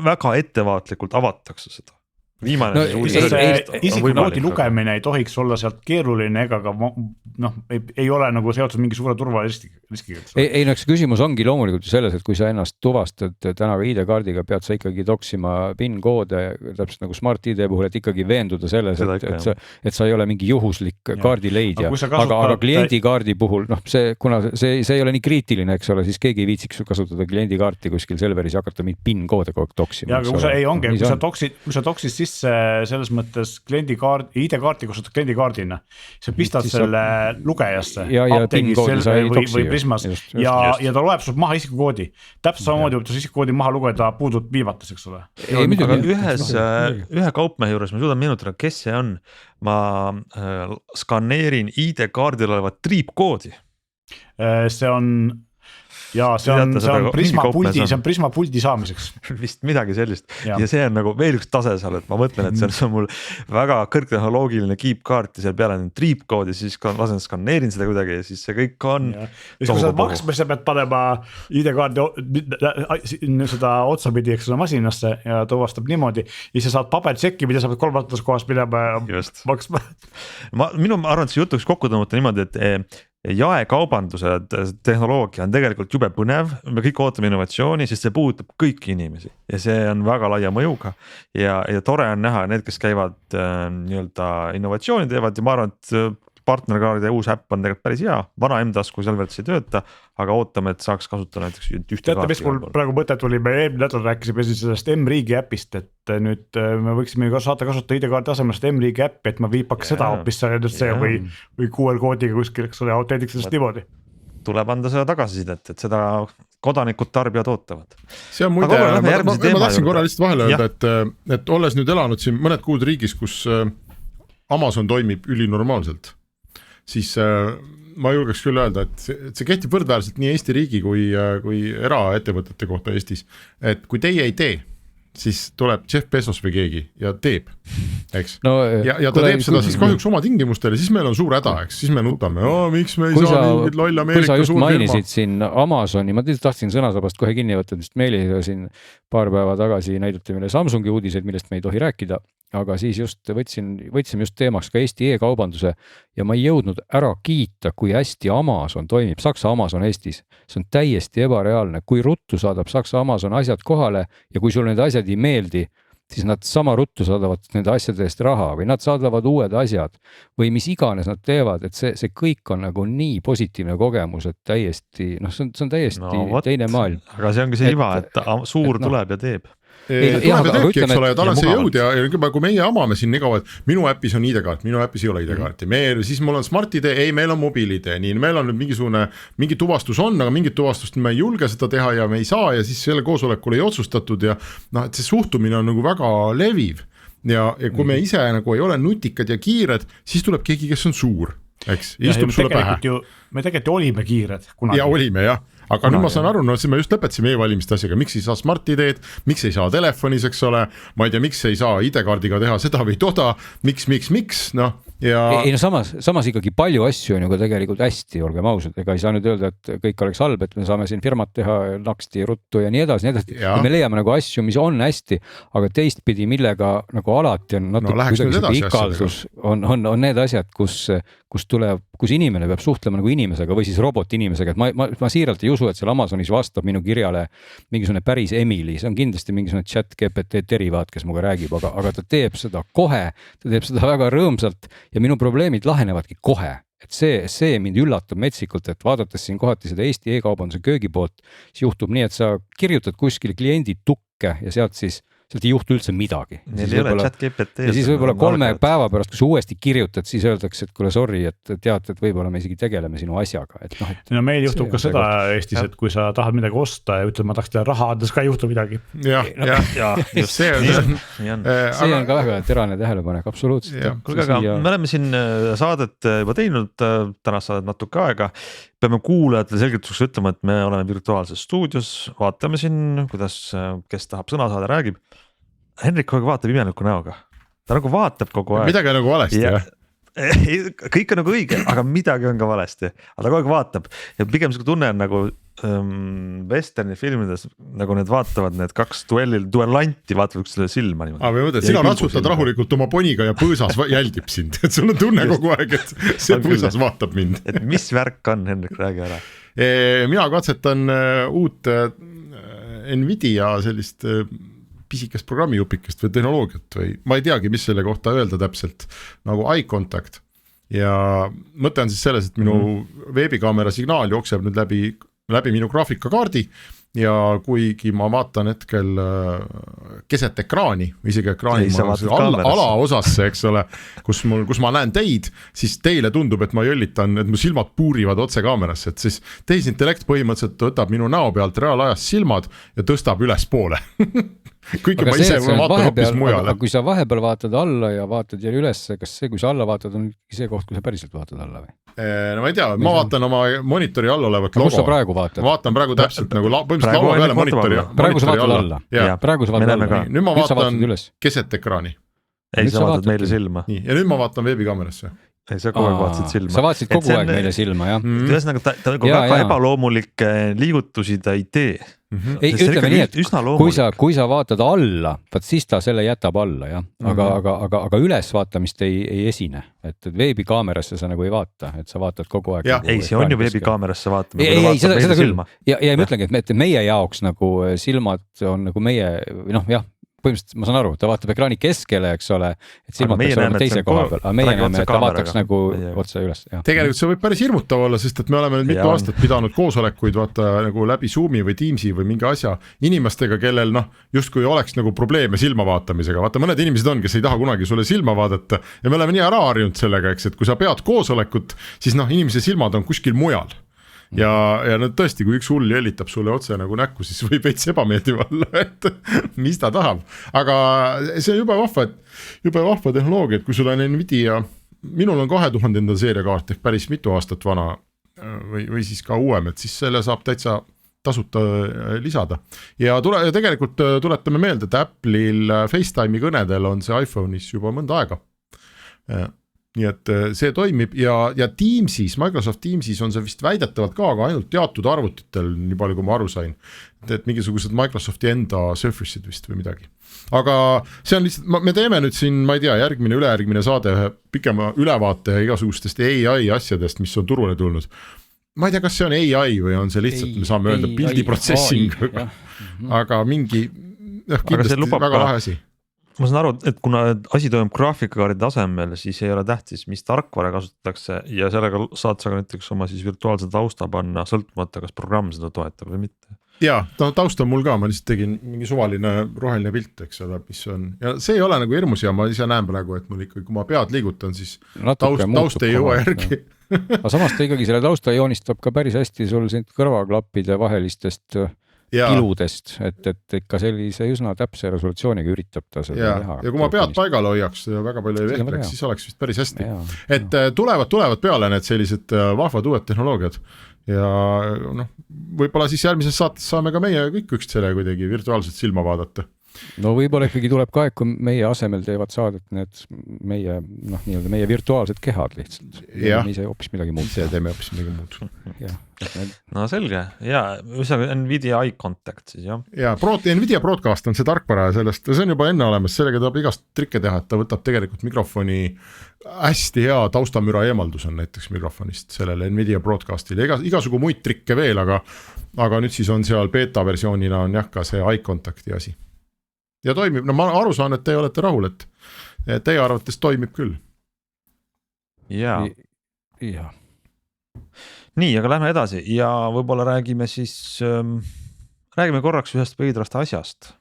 väga ettevaatlikult avatakse seda. Viimane isikukoodi lugemine ei tohiks olla sealt keeruline ega ka ei ole nagu seotud mingi suure turvariskiga. Ei, see küsimus ongi loomulikult selles, et kui sa ennast tuvastad täna ID-kaardiga, pead sa ikkagi toksima PIN-koode täpselt nagu Smart ID puhul, et ikkagi veenduda selles, et sa ei ole mingi juhuslik kaardileidja, aga kliendikaardi puhul, kuna see ei ole nii kriitiline, eks ole, siis keegi ei viitsiks kasutada kliendikaarti kuskil Selveris ja hakata mingi PIN-koode kogu toksima. Ja kui sa toksid selles mõttes ID-kaarti kasutad kliendikaardina, sa pistad selle lugejasse apteegis või Prismas ja ta loeb sul maha isikukoodi. Täpselt samamoodi võib ta isikukoodi maha lugeda puudut viivates, eks ole. Aga ühe kaupmehe juures ma suudan meenutada, kes see on. Ma skaneerin ID-kaardil olevat triipkoodi. See on Prisma puldi saamiseks. Vist midagi sellist ja see on nagu veel üks tase seal, et ma mõtlen, et see on mul väga kõrgtehnoloogiline kiipkaart ja seal peale on triipkoodi, siis lasen skaneerin seda kuidagi ja siis see kõik on. Ja kui sa maksma, sa pead panema ID-kaardi seda otsapidi eks masinasse ja tuvastab niimoodi ja sa saad pabertsekki, mida sa pead kolmandas kohas minema maksma. Minu arvan, et see jutuks kokku tõmmata niimoodi, et jaekaubanduse tehnoloogia on tegelikult jube põnev, me kõik ootame innovatsiooni, sest see puudutab kõiki inimesi ja see on väga laia mõjuga ja tore on näha need, kes käivad nii-öelda innovatsiooni teevad ja ma arvan, et partnerkaardi uus äpp on tegelikult päris hea, vana M-tasku Selvertis ei tööta, aga ootame, et saaks kasutada näiteks ühte kaarti. Teate, mis mul praegu mõte tuli, me eelmine nädal rääkisime sellest M-riigi äpist, et nüüd me võiksime saata kasutada ID-kaardi asemest M-riigi äppi, et ma viipaks seda hoopis või QR-koodiga kuskil, eks ole, autentiks sellest niimoodi. Tuleb anda seda tagasisidet, et seda kodanikud tarbijad ootavad. See on muide, ma tahtsin korra lihtsalt vahele öelda, et olles nüüd elanud siin mõned kuud riigis, kus Amazon toimib ülinormaalselt, siis ma julgeks küll öelda, et see kehtib võrdväärselt nii Eesti riigi kui eraettevõtete kohta Eestis, et kui teie ei tee, siis tuleb Jeff Bezos või keegi ja teeb, eks. Ja ta teeb seda siis kahjuks oma tingimustele, siis meil on suur häda, eks, siis me nutame, miks me ei saa mingid loll Ameerika suur firma. Mainisid siin Amazoni, ma tahtsin sõnasabast kohe kinni võtta, sest meile siin paar päeva tagasi näidati meile Samsungi uudiseid, millest me ei tohi rääkida, aga siis just võtsime just teemaks ka Eesti e-kaubanduse ja ma ei jõudnud ära kiita, kui hästi Amazon toimib, Saksa Amazon Eestis. See on täiesti ebareaalne, kui ruttu saadab Saksa Amazon asjad kohale ja kui sul need asjad ei meeldi, siis nad sama ruttu saadavad nende asjade eest raha või nad saadavad uued asjad või mis iganes nad teevad, et see kõik on nagu nii positiivne kogemus, et täiesti, see on täiesti teine maailm. Aga see ongi see iva, et suur tuleb ja teeb. Tuleb ja teebki, eks ole, ja tal on see jõud ja kui meie amame siin nii kaua, et minu äpis on ID-kaart, minu äpis ei ole ID-kaarti, siis mul on Smart ID, ei meil on mobiil-ID, nii meil on nüüd mingi tuvastus on, aga mingit tuvastust me ei julge seda teha ja me ei saa ja siis selle koosolekul ei otsustatud ja et see suhtumine on nagu väga leviv ja kui me ise nagu ei ole nutikad ja kiired, siis tuleb keegi, kes on suur, eks, istub sulle pähe. Me tegelikult olime kiired kunagi. Ja olime jah. Aga nüüd ma saan aru, siis me just lõpetasime e-valimiste asjaga, miks ei saa Smart ID-d, miks ei saa telefonis, eks ole, ma ei tea, miks ei saa ID-kaardiga teha seda või toda, miks, ja... Ei samas ikkagi palju asju on ju ka tegelikult hästi, olgem ausad, ega ei saa nüüd öelda, et kõik oleks halb, et me saame siin firmat teha naksti, ruttu ja nii edasi, ja me leiame nagu asju, mis on hästi, aga teistpidi, millega nagu alati on natuke ikaldus, on need asjad, kus inimene peab suhtlema nagu inimesega või siis robotinimesega, et ma siiralt ei usu, et seal Amazonis vastab minu kirjale mingisugune päris Emily, see on kindlasti mingisugune chat GPT derivaat, kes muga räägib, aga ta teeb seda kohe, ta teeb seda väga rõõmsalt ja minu probleemid lahenevadki kohe. Et see mind üllatab metsikult, et vaadates siin kohati seda Eesti e-kaubanduse köögi poolt, siis juhtub nii, et sa kirjutad kuskil kliendi tukke ja sealt ei juhtu üldse midagi. Ja siis võib-olla 3 päeva pärast, kui sa uuesti kirjutad, siis öeldakse, et kuule sorry, et teate, et võib-olla me isegi tegeleme sinu asjaga. No meil juhtub ka seda Eestis, et kui sa tahad midagi osta ja ütled, ma tahaks teile raha andes ka ei juhtu midagi. See on ka väga terane tähelepanek, absoluutselt. Kuulge, aga me oleme siin saadet juba teinud, tänast saadet natuke aega. Peame kuulajatele selgituseks ütlema, et me oleme virtuaalses stuudios, vaatame siin, kuidas, kes tahab sõna saada, räägib. Henrik kogu aeg vaatab imeliku näoga. ta nagu vaatab kogu aeg. midagi on nagu valesti jah? Kõik on nagu õige, aga midagi on ka valesti, aga ta kogu aeg vaatab ja pigem see tunne on nagu westerni filmides nagu need vaatavad need kaks duellanti vaatavad üksteisele silma niimoodi. Aga mõtled, sina ratsutad rahulikult oma poniga ja põõsas jälgib sind, et sul on tunne kogu aeg, et see põõsas vaatab mind. Et mis värk on, Hendrik, räägi ära. Mina katsetan uut Nvidia sellist pisikest programmijupikest või tehnoloogiat või ma ei teagi, mis selle kohta öelda täpselt, nagu eye contact. Ja mõte on siis selles, et minu veebikaamera signaal jookseb nüüd läbi minu graafikakaardi ja kuigi ma vaatan hetkel keset ekraani, isegi ekraani alaosasse, eks ole, kus ma näen teid, siis teile tundub, et ma jõllitan, et mu silmad puurivad otse kaamerasse, et siis tehisintellekt põhimõtteliselt võtab minu näo pealt reaalajas silmad ja tõstab üles poole. Kuigi ma ise vaatan hoopis mujale. Kui sa vahepeal vaatad alla ja vaatad jälle ülesse, kas see, kui sa alla vaatad, on see koht, kui sa päriselt vaatad alla või? No ma ei tea, ma vaatan oma monitori all olevat logo. Kus sa praegu vaatad? Vaatan praegu täpselt nagu põhimõtteliselt laua peale monitori alla. Praegu sa vaatad alla. Praegu sa vaatad alla. Nüüd ma vaatan keset ekraani. Ei, sa vaatad meile silma. Ja nüüd ma vaatan veebikaamerasse. Ei, sa kogu aeg vaatasid silma. Sa vaatasid kogu aeg meile silma, jah. Ühesõnaga, ta väga ebaloomulikke liigutusi ta ei tee. Ei, ütleme nii, et kui sa vaatad alla, siis ta selle jätab alla, jah. Aga üles vaatamist ei esine. Et veebikaamerasse sa nagu ei vaata, et sa vaatad kogu aeg. Ei, see on ju veebikaamerasse vaatama. Ei, seda küll. Ja ma ütlengi, et meie jaoks nagu silmad on nagu meie, jah, põhimõtteliselt ma saan aru, ta vaatab ekraani keskele, eks ole, et silmad peaks olema teise koha peal, aga meie näeme, et ta vaataks nagu otse üles. Tegelikult see võib päris hirmutav olla, sest et me oleme nüüd mitu aastat pidanud koosolekuid vaata nagu läbi Zoomi või Teamsi või mingi asja inimestega, kellel justkui oleks nagu probleeme silma vaatamisega. Vaata, mõned inimesed on, kes ei taha kunagi sulle silma vaadata ja me oleme nii ära harjunud sellega, eks, et kui sa pead koosolekut, siis inimese silmad on kuskil mujal. Ja tõesti, kui üks hull jällitab sulle otse nagu näkku, siis võib veits ebameeldiv olla, et mis ta tahab. Aga see on jube vahva tehnoloogia, et kui sul on Nvidia, minul on 2000. seeria kaart ehk päris mitu aastat vana või siis ka uuem, et siis selle saab täitsa tasuta lisada. Ja tegelikult tuletame meelde, et Apple'il FaceTime'i kõnedel on see iPhone'is juba mõnda aega. Nii et see toimib ja Teamsis, Microsoft Teamsis on see vist väidetavalt ka, aga ainult teatud arvutitel, nii palju kui ma aru sain, et mingisugused Microsofti enda Surface'id vist või midagi. Aga see on lihtsalt, me teeme nüüd siin, ma ei tea, ülejärgmine saade ühe pikema ülevaate igasugustest AI asjadest, mis on turule tulnud. Ma ei tea, kas see on AI või on see lihtsalt, me saame öelda pildiprotsessing, aga mingi, kindlasti väga lahe asi. Ma saan aru, et kuna asi toimub graafikakaardi tasemel, siis ei ole tähtis, mis tarkvara kasutatakse ja sellega saad sa ka näiteks oma siis virtuaalse tausta panna sõltumata, kas programm seda toetab või mitte. Jaa, taust on mul ka, ma lihtsalt tegin mingi suvaline roheline pilt, eks ole, mis on, ja see ei ole nagu hirmus ja ma ise näen praegu, et mul ikkagi, kui ma pead liigutan, siis taust ei jõua järgi. Aga samas ta ikkagi selle tausta joonistab ka päris hästi sul kõrvaklappide vahelistest iludest, et ikka sellise üsna täpse resolutsiooniga üritab ta seda teha. Ja kui ma pead paigal hoiaks ja väga palju ei vehtleks, siis oleks vist päris hästi. Et tulevad peale need sellised vahvad uued tehnoloogiad ja võib-olla siis järgmises saates saame ka meie kõik üksteisele kuidagi virtuaalselt silma vaadata. No võib-olla ikkagi tuleb ka, kui meie asemel teevad saadet need meie virtuaalsed kehad lihtsalt. Ja. Me ise hoopis midagi muud. See teeme hoopis midagi muud. No selge, Nvidia Eye Contact siis, jah. Ja Nvidia Broadcast on see tarkvara ja sellest, see on juba enne olemas, sellega tahab igast trikke teha, et ta võtab tegelikult mikrofoni, hästi hea taustamüra eemaldus on näiteks mikrofonist sellele Nvidia Broadcastile, igasugu muid trikke veel, aga nüüd siis on seal beta versioonina on jah ka see Eye Contacti asi. Ja toimib, ma aru saan, et teie olete rahul, et teie arvates toimib küll. Jaa. Nii, aga lähme edasi ja võib-olla räägime korraks ühest veidrast asjast.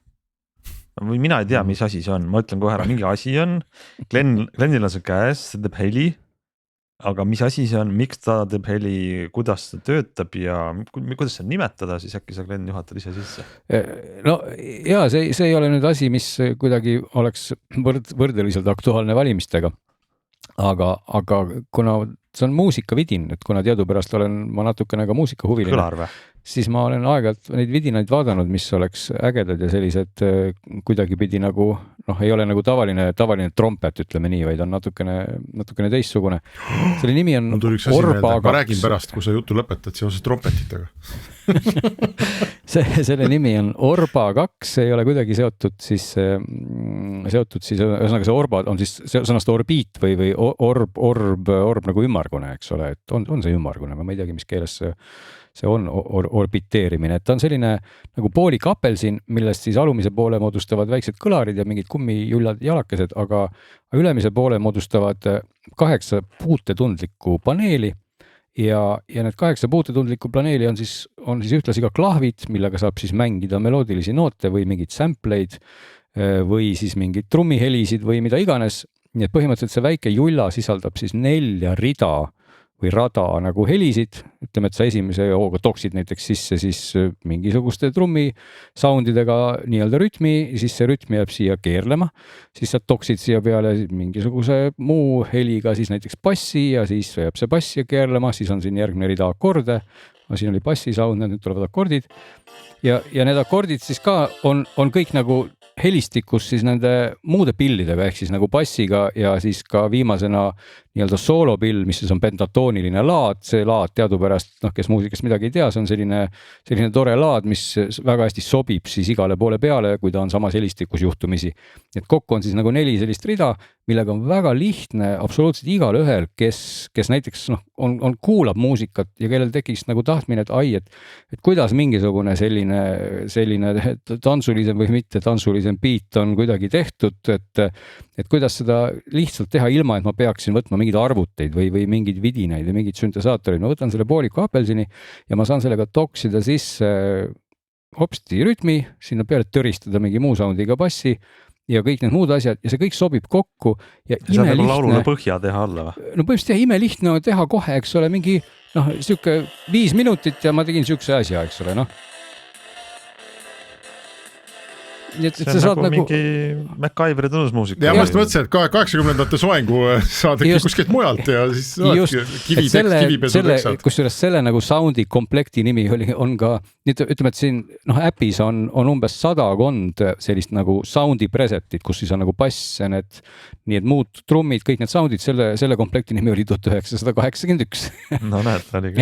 Või mina ei tea, mis asi see on, ma ütlen kohe ära, mingi asi on, Glenil on see käes, see teeb heli, aga mis asi see on, miks ta teeb heli, kuidas ta töötab ja kuidas see nimetada, siis äkki sa Glen juhatad ise sisse? No jaa, see ei ole nüüd asi, mis kuidagi oleks võrdeliselt aktuaalne valimistega, aga kuna see on muusikavidin, et kuna teadupärast olen ma natukene ka muusikahuviline, siis ma olen aeg-ajalt neid vidinaid vaadanud, mis oleks ägedad ja sellised kuidagipidi nagu noh, ei ole nagu tavaline trompet, ütleme nii, vaid on natukene teistsugune. Selle nimi on mul tuli üks asi meelde, ma räägin pärast, kui sa jutu lõpetad seoses trompetitega. Selle nimi on Orba 2, see ei ole kuidagi seotud siis ühesõnaga see Orba on siis sõnast orbiit või orb nagu ümmargune, eks ole, et on see ümmargune, ma ei teagi, mis keeles see on orbiteerimine, et ta on selline nagu poolik apelsin, millest siis alumise poole moodustavad väiksed kõlarid ja mingid kummijullad jalakesed, aga ülemise poole moodustavad 8 puutetundlikku paneeli ja need 8 puutetundlikku paneeli on siis ühtlasi ka klahvid, millega saab siis mängida meloodilisi noote või mingeid sampleid või siis mingeid trummihelisid või mida iganes. Nii et põhimõtteliselt see väike julla sisaldab siis 4 rida või rada nagu helisid, ütleme, et sa esimese hooga toksid näiteks sisse siis mingisuguste trummi soundidega nii-öelda rütmi, siis see rütm jääb siia keerlema, siis sa toksid siia peale mingisuguse muu heliga siis näiteks bassi ja siis jääb see bass keerlema, siis on siin järgmine rida akorde, siin oli bassi sound, nüüd tulevad akordid ja need akordid siis ka on kõik nagu helistikus siis nende muude pillidega ehk siis nagu bassiga ja siis ka viimasena nii-öelda soolopill, mis siis on pentatooniline laad, see laad teadupärast, kes muusikast midagi ei tea, see on selline tore laad, mis väga hästi sobib siis igale poole peale, kui ta on samas helistikus juhtumisi. Et kokku on siis nagu 4 sellist rida, millega on väga lihtne absoluutselt igale ühel, kes näiteks on kuulab muusikat ja kellel tekiks nagu tahtmine, et kuidas mingisugune selline tantsulisem või mitte tantsulisem beat on kuidagi tehtud, et kuidas seda lihtsalt teha ilma, et ma peaksin võtma mingeid arvuteid või mingeid vidinaid või mingeid süntesaatoreid. Ma võtan selle pooliku apelsini ja ma saan sellega toksida sisse hopsti rütmi, sinna peale tõristada mingi muu soundiga bassi ja kõik need muud asjad ja see kõik sobib kokku. Ja saab nagu laulule põhja teha alla või? No põhimõtteliselt imelihtne on teha kohe, eks ole, mingi siuke 5 minutit ja ma tegin siukse asja, eks ole, See on nagu mingi MacGyveri tunnusmuusika. Ja ma just mõtlesin, et 80ndate soengu saadagi kuskilt mujalt ja siis kusjuures selle nagu soundi komplekti nimi on ka, ütleme, et siin äpis on umbes 100 sellist nagu soundi presetit, kus siis on nagu bass ja need muud trummid, kõik need soundid, selle komplekti nimi oli 1981. No näed, oli küll.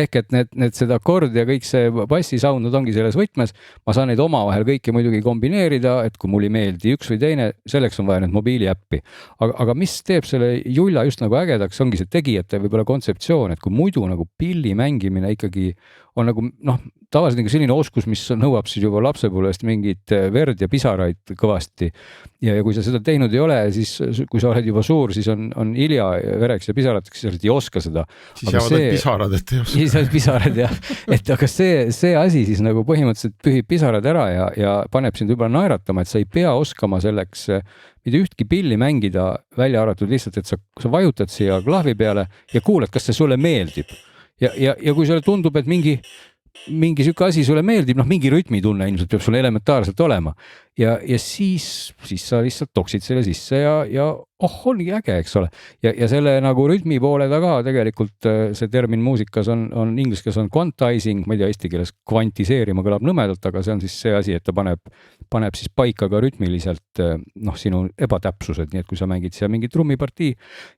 Ehk et need seda akord ja kõik see bassi sound ongi selles võtmes, ma saan neid omavahel kõiki muidugi kombineerida, et kui mul ei meeldi üks või teine, selleks on vaja nüüd mobiiliäppi. Aga mis teeb selle julla just nagu ägedaks, ongi see tegijate võib-olla kontseptsioon, et kui muidu nagu pilli mängimine ikkagi on nagu tavaliselt nagu selline oskus, mis nõuab siis juba lapsepõlvest mingit verd ja pisaraid kõvasti. Ja kui sa seda teinud ei ole, siis kui sa oled juba suur, siis on ilja vereks ja pisarateks, siis ei oska seda. Siis jäävad pisarad, et ei oska. Siis jäävad pisarad, jah. Et aga see asi siis nagu põhimõtteliselt pühib pisarad ära ja paneb sind juba naeratama, et sa ei pea oskama selleks mitte ühtki pilli mängida, välja arvatud lihtsalt, et sa vajutad siia klahvi peale ja kuulad, kas see sulle meeldib. Ja kui sulle tundub, et mingi siuke asi sulle meeldib, mingi rütmitunne ilmselt peab sulle elementaarselt olema ja siis sa lihtsalt toksid selle sisse ja ongi äge, eks ole. Ja selle nagu rütmi poole taga tegelikult see termin muusikas on inglise keeles on quantizing, ma ei tea, eesti keeles kvantiseerima kõlab nõmedalt, aga see on siis see asi, et ta paneb siis paika ka rütmiliselt sinu ebatäpsused, nii et kui sa mängid siia mingi trummipartii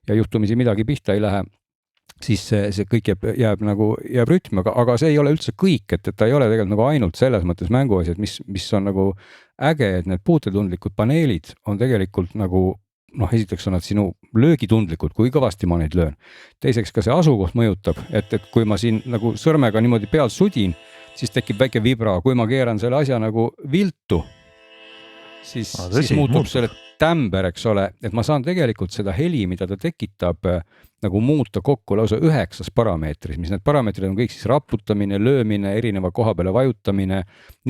ja juhtumisi midagi pihta ei lähe, siis see kõik jääb rütmi, aga see ei ole üldse kõik, et ta ei ole tegelikult nagu ainult selles mõttes mänguasi, et mis on nagu äge, et need puutetundlikud paneelid on tegelikult nagu esiteks on nad sinu löögitundlikud, kui kõvasti ma neid löön. Teiseks ka see asukoht mõjutab, et kui ma siin nagu sõrmega niimoodi pealt sudin, siis tekib väike vibra, kui ma keeran selle asja nagu viltu, siis muutub selle tämber, eks ole, et ma saan tegelikult seda heli, mida ta tekitab, nagu muuta kokku lausa 9 parameetris, mis need parameetrid on kõik siis raputamine, löömine, erineva koha peale vajutamine,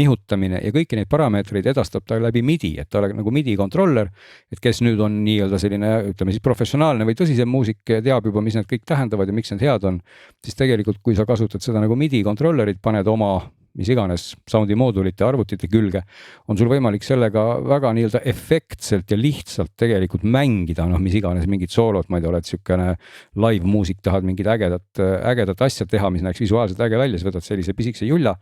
nihutamine ja kõiki neid parameetreid edastab ta läbi MIDI, et ta ole nagu MIDI kontroller, et kes nüüd on nii-öelda selline, ütleme siis professionaalne või tõsisem muusik ja teab juba, mis need kõik tähendavad ja miks need head on, siis tegelikult kui sa kasutad seda nagu MIDI kontrollerit, paned oma mis iganes soundi moodulite arvutite külge, on sul võimalik sellega väga nii-öelda efektselt ja lihtsalt tegelikult mängida, noh mis iganes mingid soolod, ma ei tea, oled siukene live muusik, tahad mingid ägedat asja teha, mis näeks visuaalselt äge välja, siis võtad sellise pisikese julla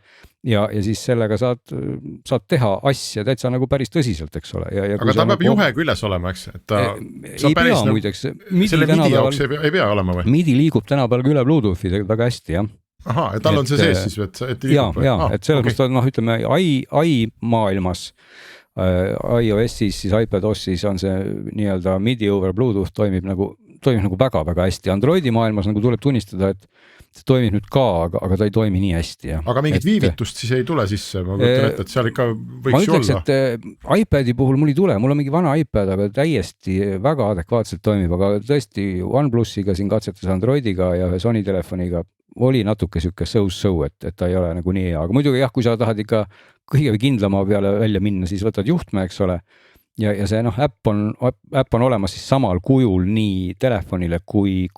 ja siis sellega saad teha asja täitsa nagu päris tõsiselt, eks ole. Aga ta peab juhe küljes olema, eks? Ei pea muideks. Selle MIDI jaoks ei pea olema või? MIDI liigub tänapäeval küle Bluetoothi väga hästi, jah. Ahaa, et tal on see sees siis, et liigub või? Et selles mõttes, noh, ütleme i-maailmas, iOS-is, siis iPadOS-is on see nii-öelda MIDI over Bluetooth toimib nagu väga-väga hästi. Androidi maailmas nagu tuleb tunnistada, et see toimib nüüd ka, aga ta ei toimi nii hästi. Aga mingit viivitust siis ei tule sisse, ma kujutan ette, et seal ikka võiks ma ütleks, olla. et iPadi puhul mul ei tule, mul on mingi vana iPad, aga täiesti väga adekvaatselt toimib, aga tõesti OnePlusiga siin katsetas Androidiga ja ühe Sony telefoniga oli natuke siuke so-so, et ta ei ole nagu nii hea, aga muidugi jah, kui sa tahad ikka kõige kindlama peale välja minna, siis võtad juhtme, eks ole. Ja see äpp on olemas siis samal kujul nii telefonile kui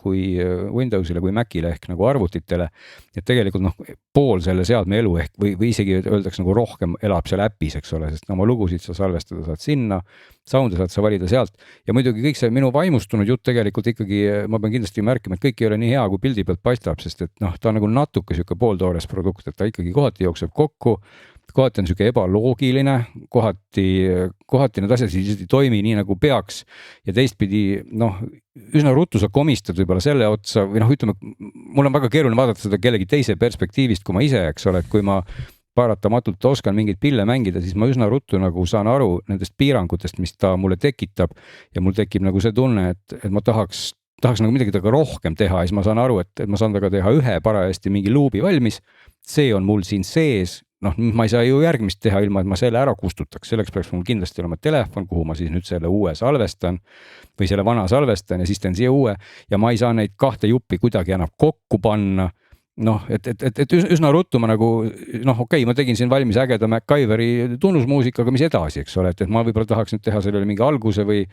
Windowsile kui Macile ehk nagu arvutitele. Et tegelikult pool selle seadme elu ehk või isegi öeldaks nagu rohkem elab seal äpis, eks ole, sest oma lugusid sa salvestada saad sinna, sound'e saad sa valida sealt ja muidugi kõik see minu vaimustunud jutt tegelikult ikkagi, ma pean kindlasti märkima, et kõik ei ole nii hea, kui pildi pealt paistab, sest et ta on nagu natuke siuke pooltoores produkt, et ta ikkagi kohati jookseb kokku, kohati on siuke ebaloogiline, kohati need asjad ei toimi nii nagu peaks ja teistpidi, üsna ruttu sa komistad võib-olla selle otsa või ütleme, mul on väga keeruline vaadata seda kellegi teise perspektiivist, kui ma ise, eks ole, et kui ma paratamatult oskan mingeid pille mängida, siis ma üsna ruttu nagu saan aru nendest piirangutest, mis ta mulle tekitab ja mul tekib nagu see tunne, et ma tahaks nagu midagi taga rohkem teha ja siis ma saan aru, et ma saan taga teha ühe parajasti mingi luubi valmis, see on mul siin sees, ma ei saa ju järgmist teha ilma, et ma selle ära kustutaks, selleks peaks mul kindlasti olema telefon, kuhu ma siis nüüd selle uue salvestan või selle vana salvestan ja siis teen siia uue ja ma ei saa neid kahte juppi kuidagi enam kokku panna. Et üsna ruttu ma nagu, okei, ma tegin siin valmis ägeda MacGyveri tunnusmuusikaga, mis edasi, eks ole, et ma võib-olla tahaks nüüd teha sellele mingi alguse või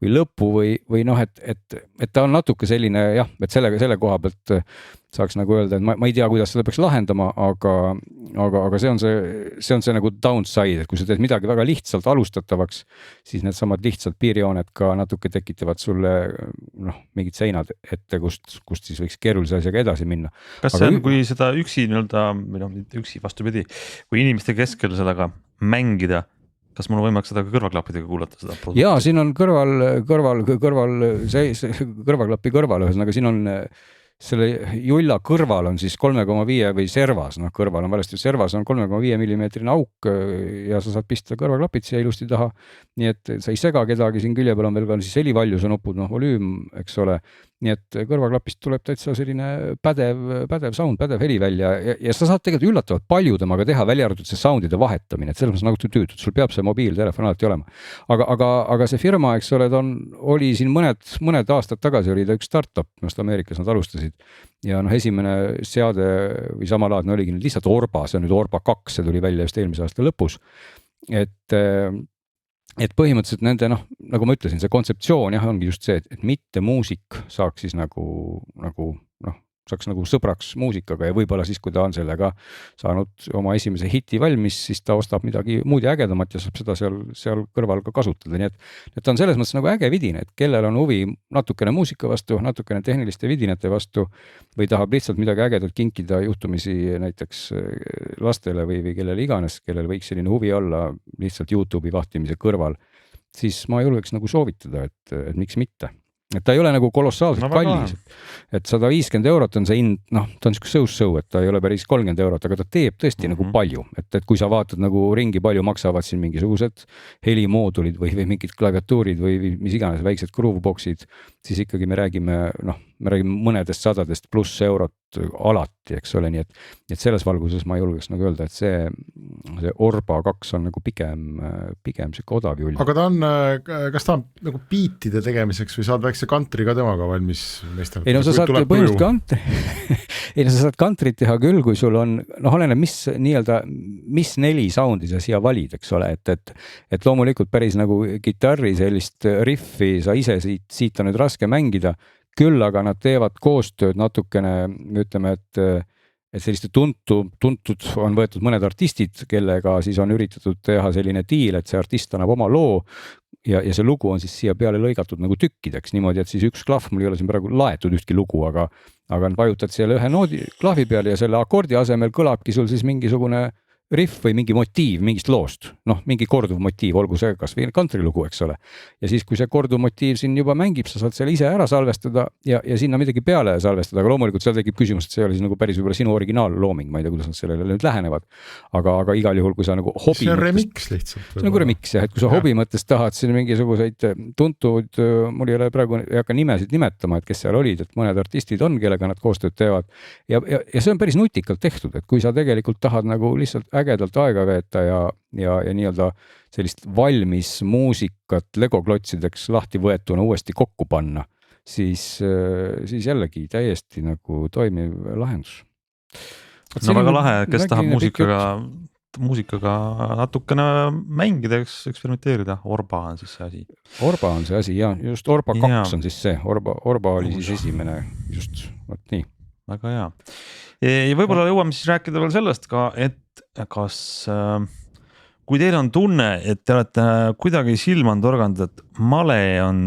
lõpu või et ta on natuke selline jah, et selle koha pealt saaks nagu öelda, et ma ei tea, kuidas seda peaks lahendama, aga see on see nagu downside, et kui sa teed midagi väga lihtsalt alustatavaks, siis need samad lihtsalt piirjooned ka natuke tekitavad sulle mingid seinad ette, kust siis võiks keerulise asjaga edasi minna. Kas see on, kui seda üksi üksi vastupidi, kui inimeste keskel sellega mängida, kas mul on võimalik seda ka kõrvaklappidega kuulata seda produkti? Jaa, siin on kõrvaklapi kõrval, ühesõnaga siin on selle julla kõrval on siis 3,5 või servas, kõrval on valesti, servas on 3,5 millimeetrine auk ja sa saad pista kõrvaklapid siia ilusti taha, nii et sa ei sega kedagi, siin külje peal on veel ka siis helivaljuse nupud, volüüm, eks ole, nii et kõrvaklapist tuleb täitsa selline pädev sound, pädev heli välja ja sa saad tegelikult üllatavalt palju temaga teha, välja arvatud see soundide vahetamine, et selles mõttes nagu tüütud, sul peab see mobiiltelefon alati olema. Aga see firma, eks ole, oli siin mõned aastad tagasi oli ta üks startup, just Ameerikas nad alustasid ja esimene seade või samalaadne oligi lihtsalt Orba, see on nüüd Orba 2, see tuli välja just eelmise aasta lõpus, et põhimõtteliselt nende, nagu ma ütlesin, see kontseptsioon ongi just see, et mitte muusik saaks siis saaks nagu sõbraks muusikaga ja võib-olla siis, kui ta on sellega saanud oma esimese hiti valmis, siis ta ostab midagi muud ja ägedamat ja saab seda seal kõrval ka kasutada. Nii et ta on selles mõttes nagu äge vidine, et kellel on huvi natukene muusika vastu, natukene tehniliste vidinate vastu või tahab lihtsalt midagi ägedat kinkida juhtumisi näiteks lastele või kellele iganes, kellel võiks selline huvi olla lihtsalt YouTube'i vahtimise kõrval, siis ma julgeks nagu soovitada, et miks mitte. Et ta ei ole nagu kolossaalselt kallis, et 150 eurot on see hind, ta on siuke so-so, et ta ei ole päris 30 eurot, aga ta teeb tõesti nagu palju, et kui sa vaatad nagu ringi, palju maksavad siin mingisugused helimoodulid või mingid klaviatuurid või mis iganes väiksed grooveboxid, siis ikkagi me räägime mõnedest sadadest pluss eurot alati, eks ole, nii et selles valguses ma julgeks nagu öelda, et see Orba 2 on nagu pigem siuke odav jull. Aga ta on, kas ta on nagu biitide tegemiseks või saad väikse kantri ka temaga valmis meistel? Ei no sa saad põhimõtteliselt kantri sa saad kantrit teha küll, kui sul on, oleneb mis 4 soundi sa siia valid, eks ole, et loomulikult päris nagu kitarri sellist riffi sa ise siit on nüüd raske mängida, küll aga nad teevad koostööd natukene, ütleme, et et selliste tuntud on võetud mõned artistid, kellega siis on üritatud teha selline diil, et see artist annab oma loo ja see lugu on siis siia peale lõigatud nagu tükkideks niimoodi, et siis üks klahv, mul ei ole siin praegu laetud ühtki lugu, aga vajutad selle ühe noodi klahvi peale ja selle akordi asemel kõlabki sul siis mingisugune riff või mingi motiiv mingist loost, mingi korduv motiiv, olgu see kas või kantrilugu, eks ole. Ja siis, kui see korduv motiiv siin juba mängib, sa saad selle ise ära salvestada ja sinna midagi peale salvestada, aga loomulikult seal tekib küsimus, et see oli siis nagu päris võib-olla sinu originaallooming, ma ei tea, kuidas nad sellele nüüd lähenevad. Aga igal juhul, kui sa nagu hobi see on remix lihtsalt. See on nagu remix jah, et kui sa hobi mõttes tahad siin mingisuguseid tuntud, mul ei ole praegu ei hakka nimesid nimetama, et kes seal olid, et mõned artistid on, kellega nad koostööd teevad ja see on päris nutikalt tehtud, et kui sa tegelikult tahad nagu lihtsalt ägedalt aega veeta ja nii-öelda sellist valmis muusikat legoklotsideks lahti võetuna uuesti kokku panna, siis jällegi täiesti nagu toimiv lahendus. No väga lahe, kes tahab muusikaga natukene mängida, eksperimenteerida. Orba on siis see asi. Orba on see asi, jah. Just Orba 2 on siis see. Orba oli siis esimene, just, võt nii. Väga hea. Ja võib-olla jõuame siis rääkida veel sellest ka, et kas, kui teil on tunne, et te olete kuidagi silmand organud, et male on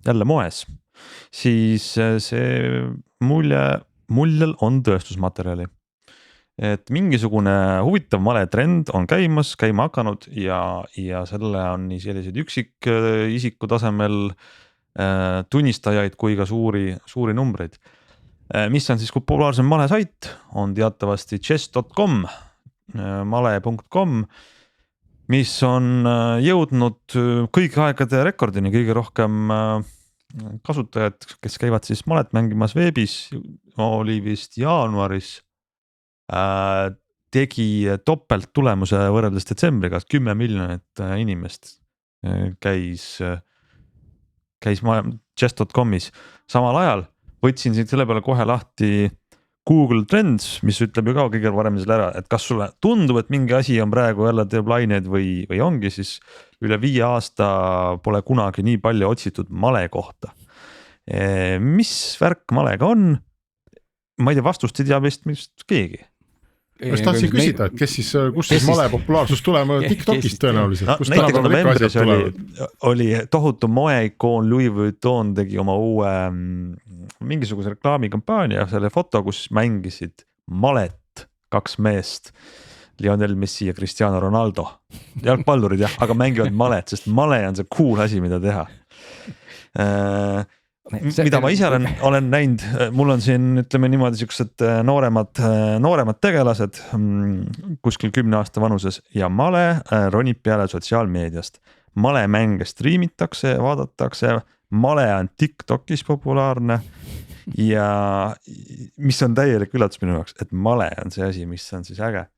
jälle moes, siis see muljel on tõestusmaterjali. Et mingisugune huvitav maletrend on käima hakanud ja selle on nii sellised üksikisiku tasemel tunnistajaid kui ka suuri numbreid. Mis on siis populaarsem malesait, on teatavasti chess.com, male.com, mis on jõudnud kõigi aegade rekordini, kõige rohkem kasutajad, kes käivad siis malet mängimas veebis, oli vist jaanuaris, tegi topelt tulemuse võrreldes detsembriga, 10 miljonit inimest käis chess.comis samal ajal. Võtsin siit selle peale kohe lahti Google Trends, mis ütleb ju ka kõige varem selle ära, et kas sulle tundub, et mingi asi on praegu jälle teeb laineid või ongi, siis üle 5 aasta pole kunagi nii palju otsitud male kohta. Mis värk malega on? Ma ei tea, vastust ei tea vist keegi. Ma tahtsin küsida, et kus siis male populaarsus tulema TikTokist tõenäoliselt? Näiteks novembris oli tohutu moeikoon Louis Vuitton tegi oma uue mingisuguse reklaamikampaania, selle foto, kus mängisid malet 2 meest, Lionel Messi ja Cristiano Ronaldo. Jalgpallurid jah, aga mängivad malet, sest male on see cool asi, mida teha. Mida ma ise olen näinud, mul on siin ütleme niimoodi siuksed nooremad tegelased kuskil 10 aasta vanuses ja male ronib peale sotsiaalmeediast. Male mänge striimitakse, vaadatakse, male on TikTokis populaarne ja mis on täielik üllatus minu jaoks, et male on see asi, mis on siis äge.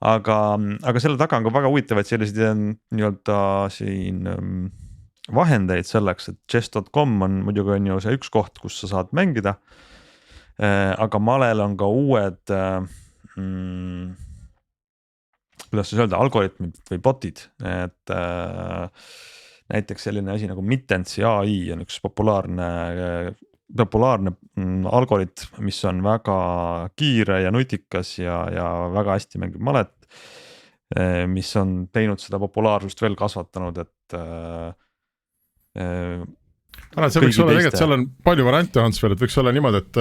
Aga selle taga on ka väga huvitavaid selliseid nii-öelda siin vahendeid selleks, et chess.com on muidugi on ju see üks koht, kus sa saad mängida, aga malel on ka uued kuidas siis öelda, algoritmid või botid, et näiteks selline asi nagu Mittensi AI on üks populaarne algoritm, mis on väga kiire ja nutikas ja väga hästi mängib malet, mis on teinud seda populaarsust veel kasvatanud, et see võiks olla tegelikult, seal on palju variante Hans veel, et võiks olla niimoodi, et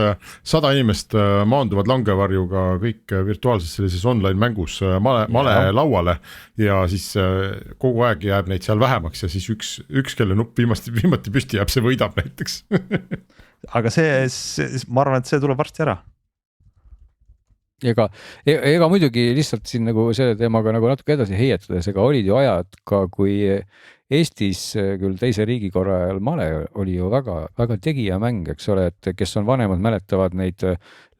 100 inimest maanduvad langevarjuga kõik virtuaalses sellises online mängus male lauale ja siis kogu aeg jääb neid seal vähemaks ja siis üks kelle nupp viimati püsti jääb, see võidab näiteks. Aga ma arvan, et see tuleb varsti ära. Ega muidugi lihtsalt siin nagu selle teemaga nagu natuke edasi heietades, ega olid ju ajad ka, kui Eestis küll teise riigi korra ajal male oli ju väga tegija mäng, eks ole, et kes on vanemad mäletavad neid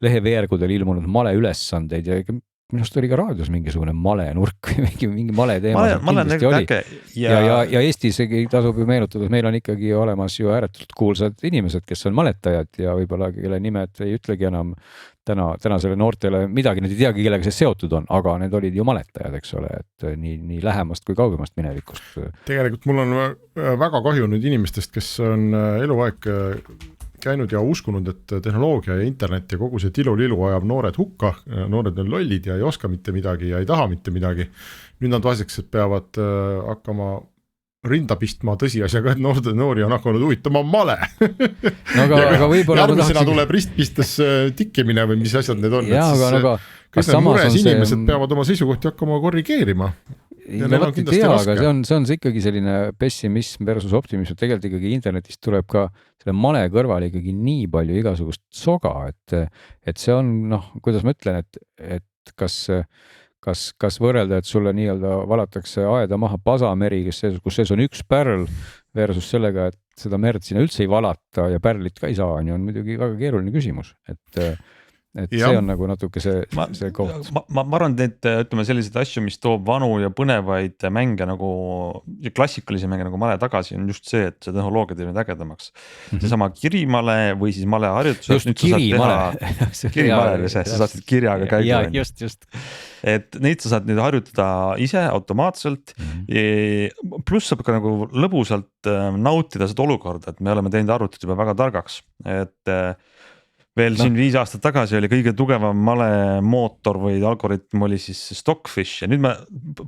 leheveergudel ilmunud male ülesandeid ja minust oli ka raadios mingisugune male nurk või mingi male teema. Male on äge. Ja Eestis tasub ju meenutada, et meil on ikkagi olemas ju ääretult kuulsad inimesed, kes on maletajad ja võib-olla kelle nimed ei ütlegi enam tänasele noortele midagi, need ei teagi, kellega see seotud on, aga need olid ju maletajad, eks ole, et nii lähemast kui kaugemast minevikust. Tegelikult mul on väga kahju nüüd inimestest, kes on eluaeg käinud ja uskunud, et tehnoloogia ja internet ja kogu see tilulilu ajab noored hukka, noored on lollid ja ei oska mitte midagi ja ei taha mitte midagi. Nüüd nad vaeseks peavad hakkama rinda pistma tõsiasjaga, et noori on hakanud huvitama male. No, aga järgmisena tuleb ristpistes tikkimine või mis asjad need on. Jaa, aga kõik need mures inimesed peavad oma seisukohti hakkama korrigeerima. aga see on ikkagi selline pessimism versus optimism, tegelikult ikkagi internetist tuleb ka selle male kõrval ikkagi nii palju igasugust soga, et see on, kuidas ma ütlen, et kas võrrelda, et sulle nii-öelda valatakse aeda maha pasameri, kus sees on üks pärl versus sellega, et seda merd sinna üldse ei valata ja pärlit ka ei saa, on muidugi väga keeruline küsimus, et see on nagu natuke see koht. Ma arvan, et ütleme selliseid asju, mis toob vanu ja põnevaid mänge nagu ja klassikalisi mänge nagu male tagasi, on just see, et see tehnoloogia teeb need ägedamaks. Seesama kirimale või siis male harjutused. Just kirimale. Kirimale, sa saad kirjaga käigu. Ja, just. Et neid sa saad nüüd harjutada ise automaatselt. Pluss saab ka nagu lõbusalt nautida seda olukorda, et me oleme teinud arvutid juba väga targaks, et veel siin 5 aastat tagasi oli kõige tugevam male mootor või algoritm oli siis Stockfish ja nüüd me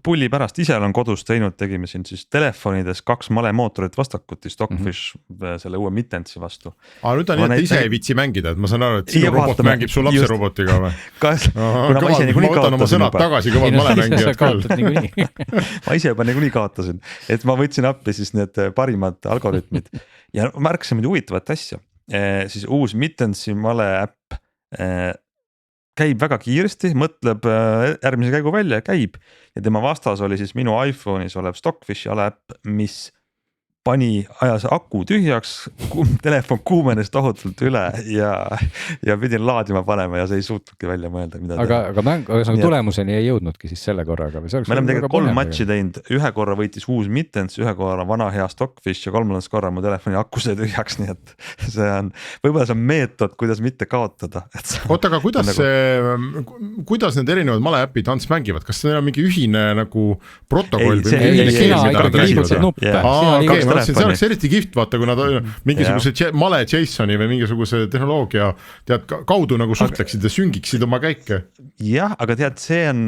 pulli pärast ise olen kodus tegime siin siis telefonides 2 male mootorit vastakuti Stockfish selle uue Mittensi vastu. Aga nüüd on nii, et ise ei vitsi mängida, et ma saan aru, et sinu robot mängib su lapse robotiga või? Kuna ma ise niikuinii kaotasin. Ma võtan oma sõnad tagasi, kõvad male mängijad küll. Ma ise juba niikuinii kaotasin, et ma võtsin appi siis need parimad algoritmid ja märkasin mind huvitavat asja. Siis uus Mittensi male äpp käib väga kiiresti, mõtleb järgmise käigu välja ja käib ja tema vastas oli siis minu iPhone'is olev Stockfishi ale äpp, mis pani ajas aku tühjaks, telefon kuumenes tohutult üle ja pidin laadima panema ja see ei suutnudki välja mõelda, mida aga tulemuseni ei jõudnudki siis selle korraga? Me oleme tegelikult 3 matši teinud, ühe korra võitis uus Mittens, ühe korra vana hea Stockfish ja 3. korra mu telefoni aku sai tühjaks, nii et see on, võib-olla see on meetod, kuidas mitte kaotada. Oota, aga kuidas need erinevad male äpid Ants mängivad, kas neil on mingi ühine nagu protokoll või ühine keel, see oleks eriti kihvt, vaata, kui nad mingisuguse male JSON-i või mingisuguse tehnoloogia kaudu nagu suhtleksid ja süngiksid oma käike. Jah, aga tead, see on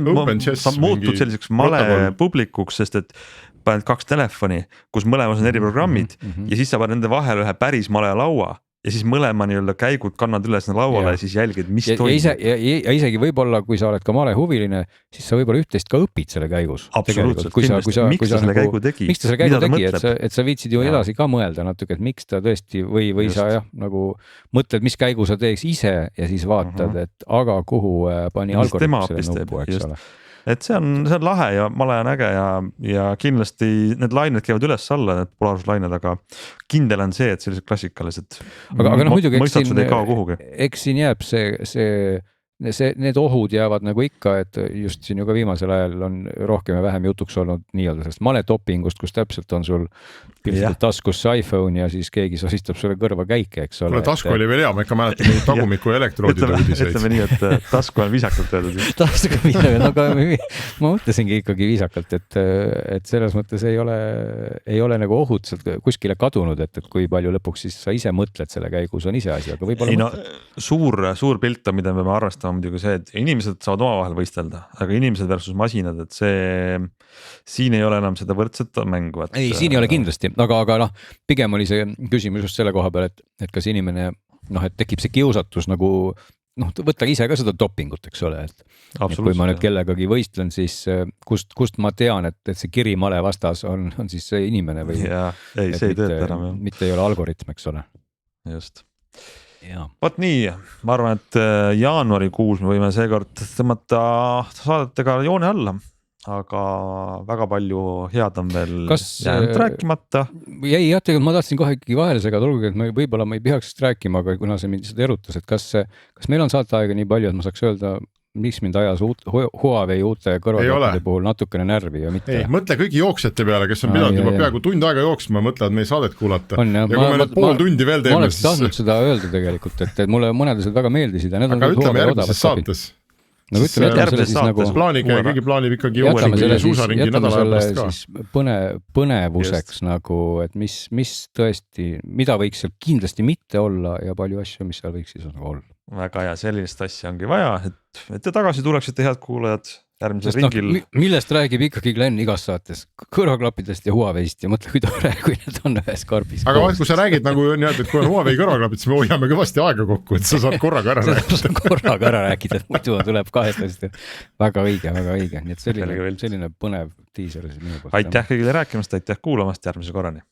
muutud selliseks male publikuks, sest et paned 2 telefoni, kus mõlemas on eri programmid ja siis sa paned nende vahel ühe päris male laua ja siis mõlema nii-öelda käigud kannad üles lauale ja siis jälgid, mis toimub. Ja isegi võib-olla, kui sa oled ka male huviline, siis sa võib-olla üht-teist ka õpid selle käigus. Absoluutselt, miks ta selle käigu tegi? Miks ta selle käigu tegi, et sa viitsid ju edasi ka mõelda natuke, et miks ta tõesti või sa nagu mõtled, mis käigu sa teeks ise ja siis vaatad, et aga kuhu pani algoritm selle nupu, eks ole. Et see on lahe ja male on äge ja kindlasti need lained käivad üles-alla, need polaarsuslained, aga kindel on see, et sellised klassikalised muidugi, mõistatud ei kao kuhugi. Eks siin jääb need ohud jäävad nagu ikka, et just siin ju ka viimasel ajal on rohkem ja vähem jutuks olnud nii-öelda sellest maletopingust, kus täpselt on sul piltlikult taskus iPhone ja siis keegi sosistab sulle kõrva käike, eks ole. Tasku oli veel hea, ma ikka mäletan neid tagumiku elektroodide uudiseid. Ütleme nii, et tasku on viisakalt öeldud. Tasku on viisakalt, aga ma mõtlesingi ikkagi viisakalt, et selles mõttes ei ole nagu ohud kuskile kadunud, et kui palju lõpuks siis sa ise mõtled selle käigus on ise asi, aga võib-olla suur pilt on, mida me peame arvestama muidugi see, et inimesed saavad omavahel võistelda, aga inimesed versus masinad, et siin ei ole enam seda võrdset mängu. Ei, siin ei ole kindlasti, aga pigem oli see küsimus just selle koha peal, et kas inimene, et tekib see kiusatus nagu, võtta ise ka seda dopingut, eks ole, et kui ma nüüd kellegagi võistlen, siis kust ma tean, et see kirimale vastas on siis see inimene või mitte ei ole algoritm, eks ole. Just. Vaat nii, ma arvan, et jaanuarikuus me võime seekord tõmmata saadetega joone alla. Aga väga palju head on veel jäänud rääkimata. Ei, tegelikult ma tahtsin kohe ikkagi vahele segada, olgugi, et võib-olla ma ei peaks rääkima, aga kuna see mind seda erutas, et kas meil on saateaega nii palju, et ma saaks öelda, miks mind ajas Huawei uute kõrvaklappide puhul natukene närvi ja mitte. Ei, mõtle kõigi jooksjate peale, kes on pidanud juba peaaegu tund aega jooksma, mõtlevad meie saadet kuulata. Ja kui me nüüd pool tundi veel teeme, ma oleks tahtnud seda öelda tegelikult, et mulle mõned asjad väga meeldisid. Aga ütleme järgmises saates. no ütleme, jätame selle siis nagu plaaniga ja keegi plaanib ikkagi jätame selle suusaringi nädala aja pärast ka. siis põnevuseks just. Nagu, et mis tõesti, mida võiks seal kindlasti mitte olla ja palju asju, mis seal võiks siis nagu olla. Väga hea, sellist asja ongi vaja, et te tagasi tuleksite, head kuulajad, järgmisel ringil. Millest räägib ikkagi Glen igas saates? Kõrvaklappidest ja Huaweist ja mõtle, kui tore, kui need on ühes karbis. Aga vaat, kui sa räägid nagu niimoodi, et kui on Huawei kõrvaklapid, siis me hoiame kõvasti aega kokku, et sa saad korraga ära rääkida. korraga ära rääkida, et muidu tuleb kahest asjast. Väga õige, nii et selline põnev tiiser. Aitäh kõigile rääkimast, aitäh kuulamast, järgmise korrani.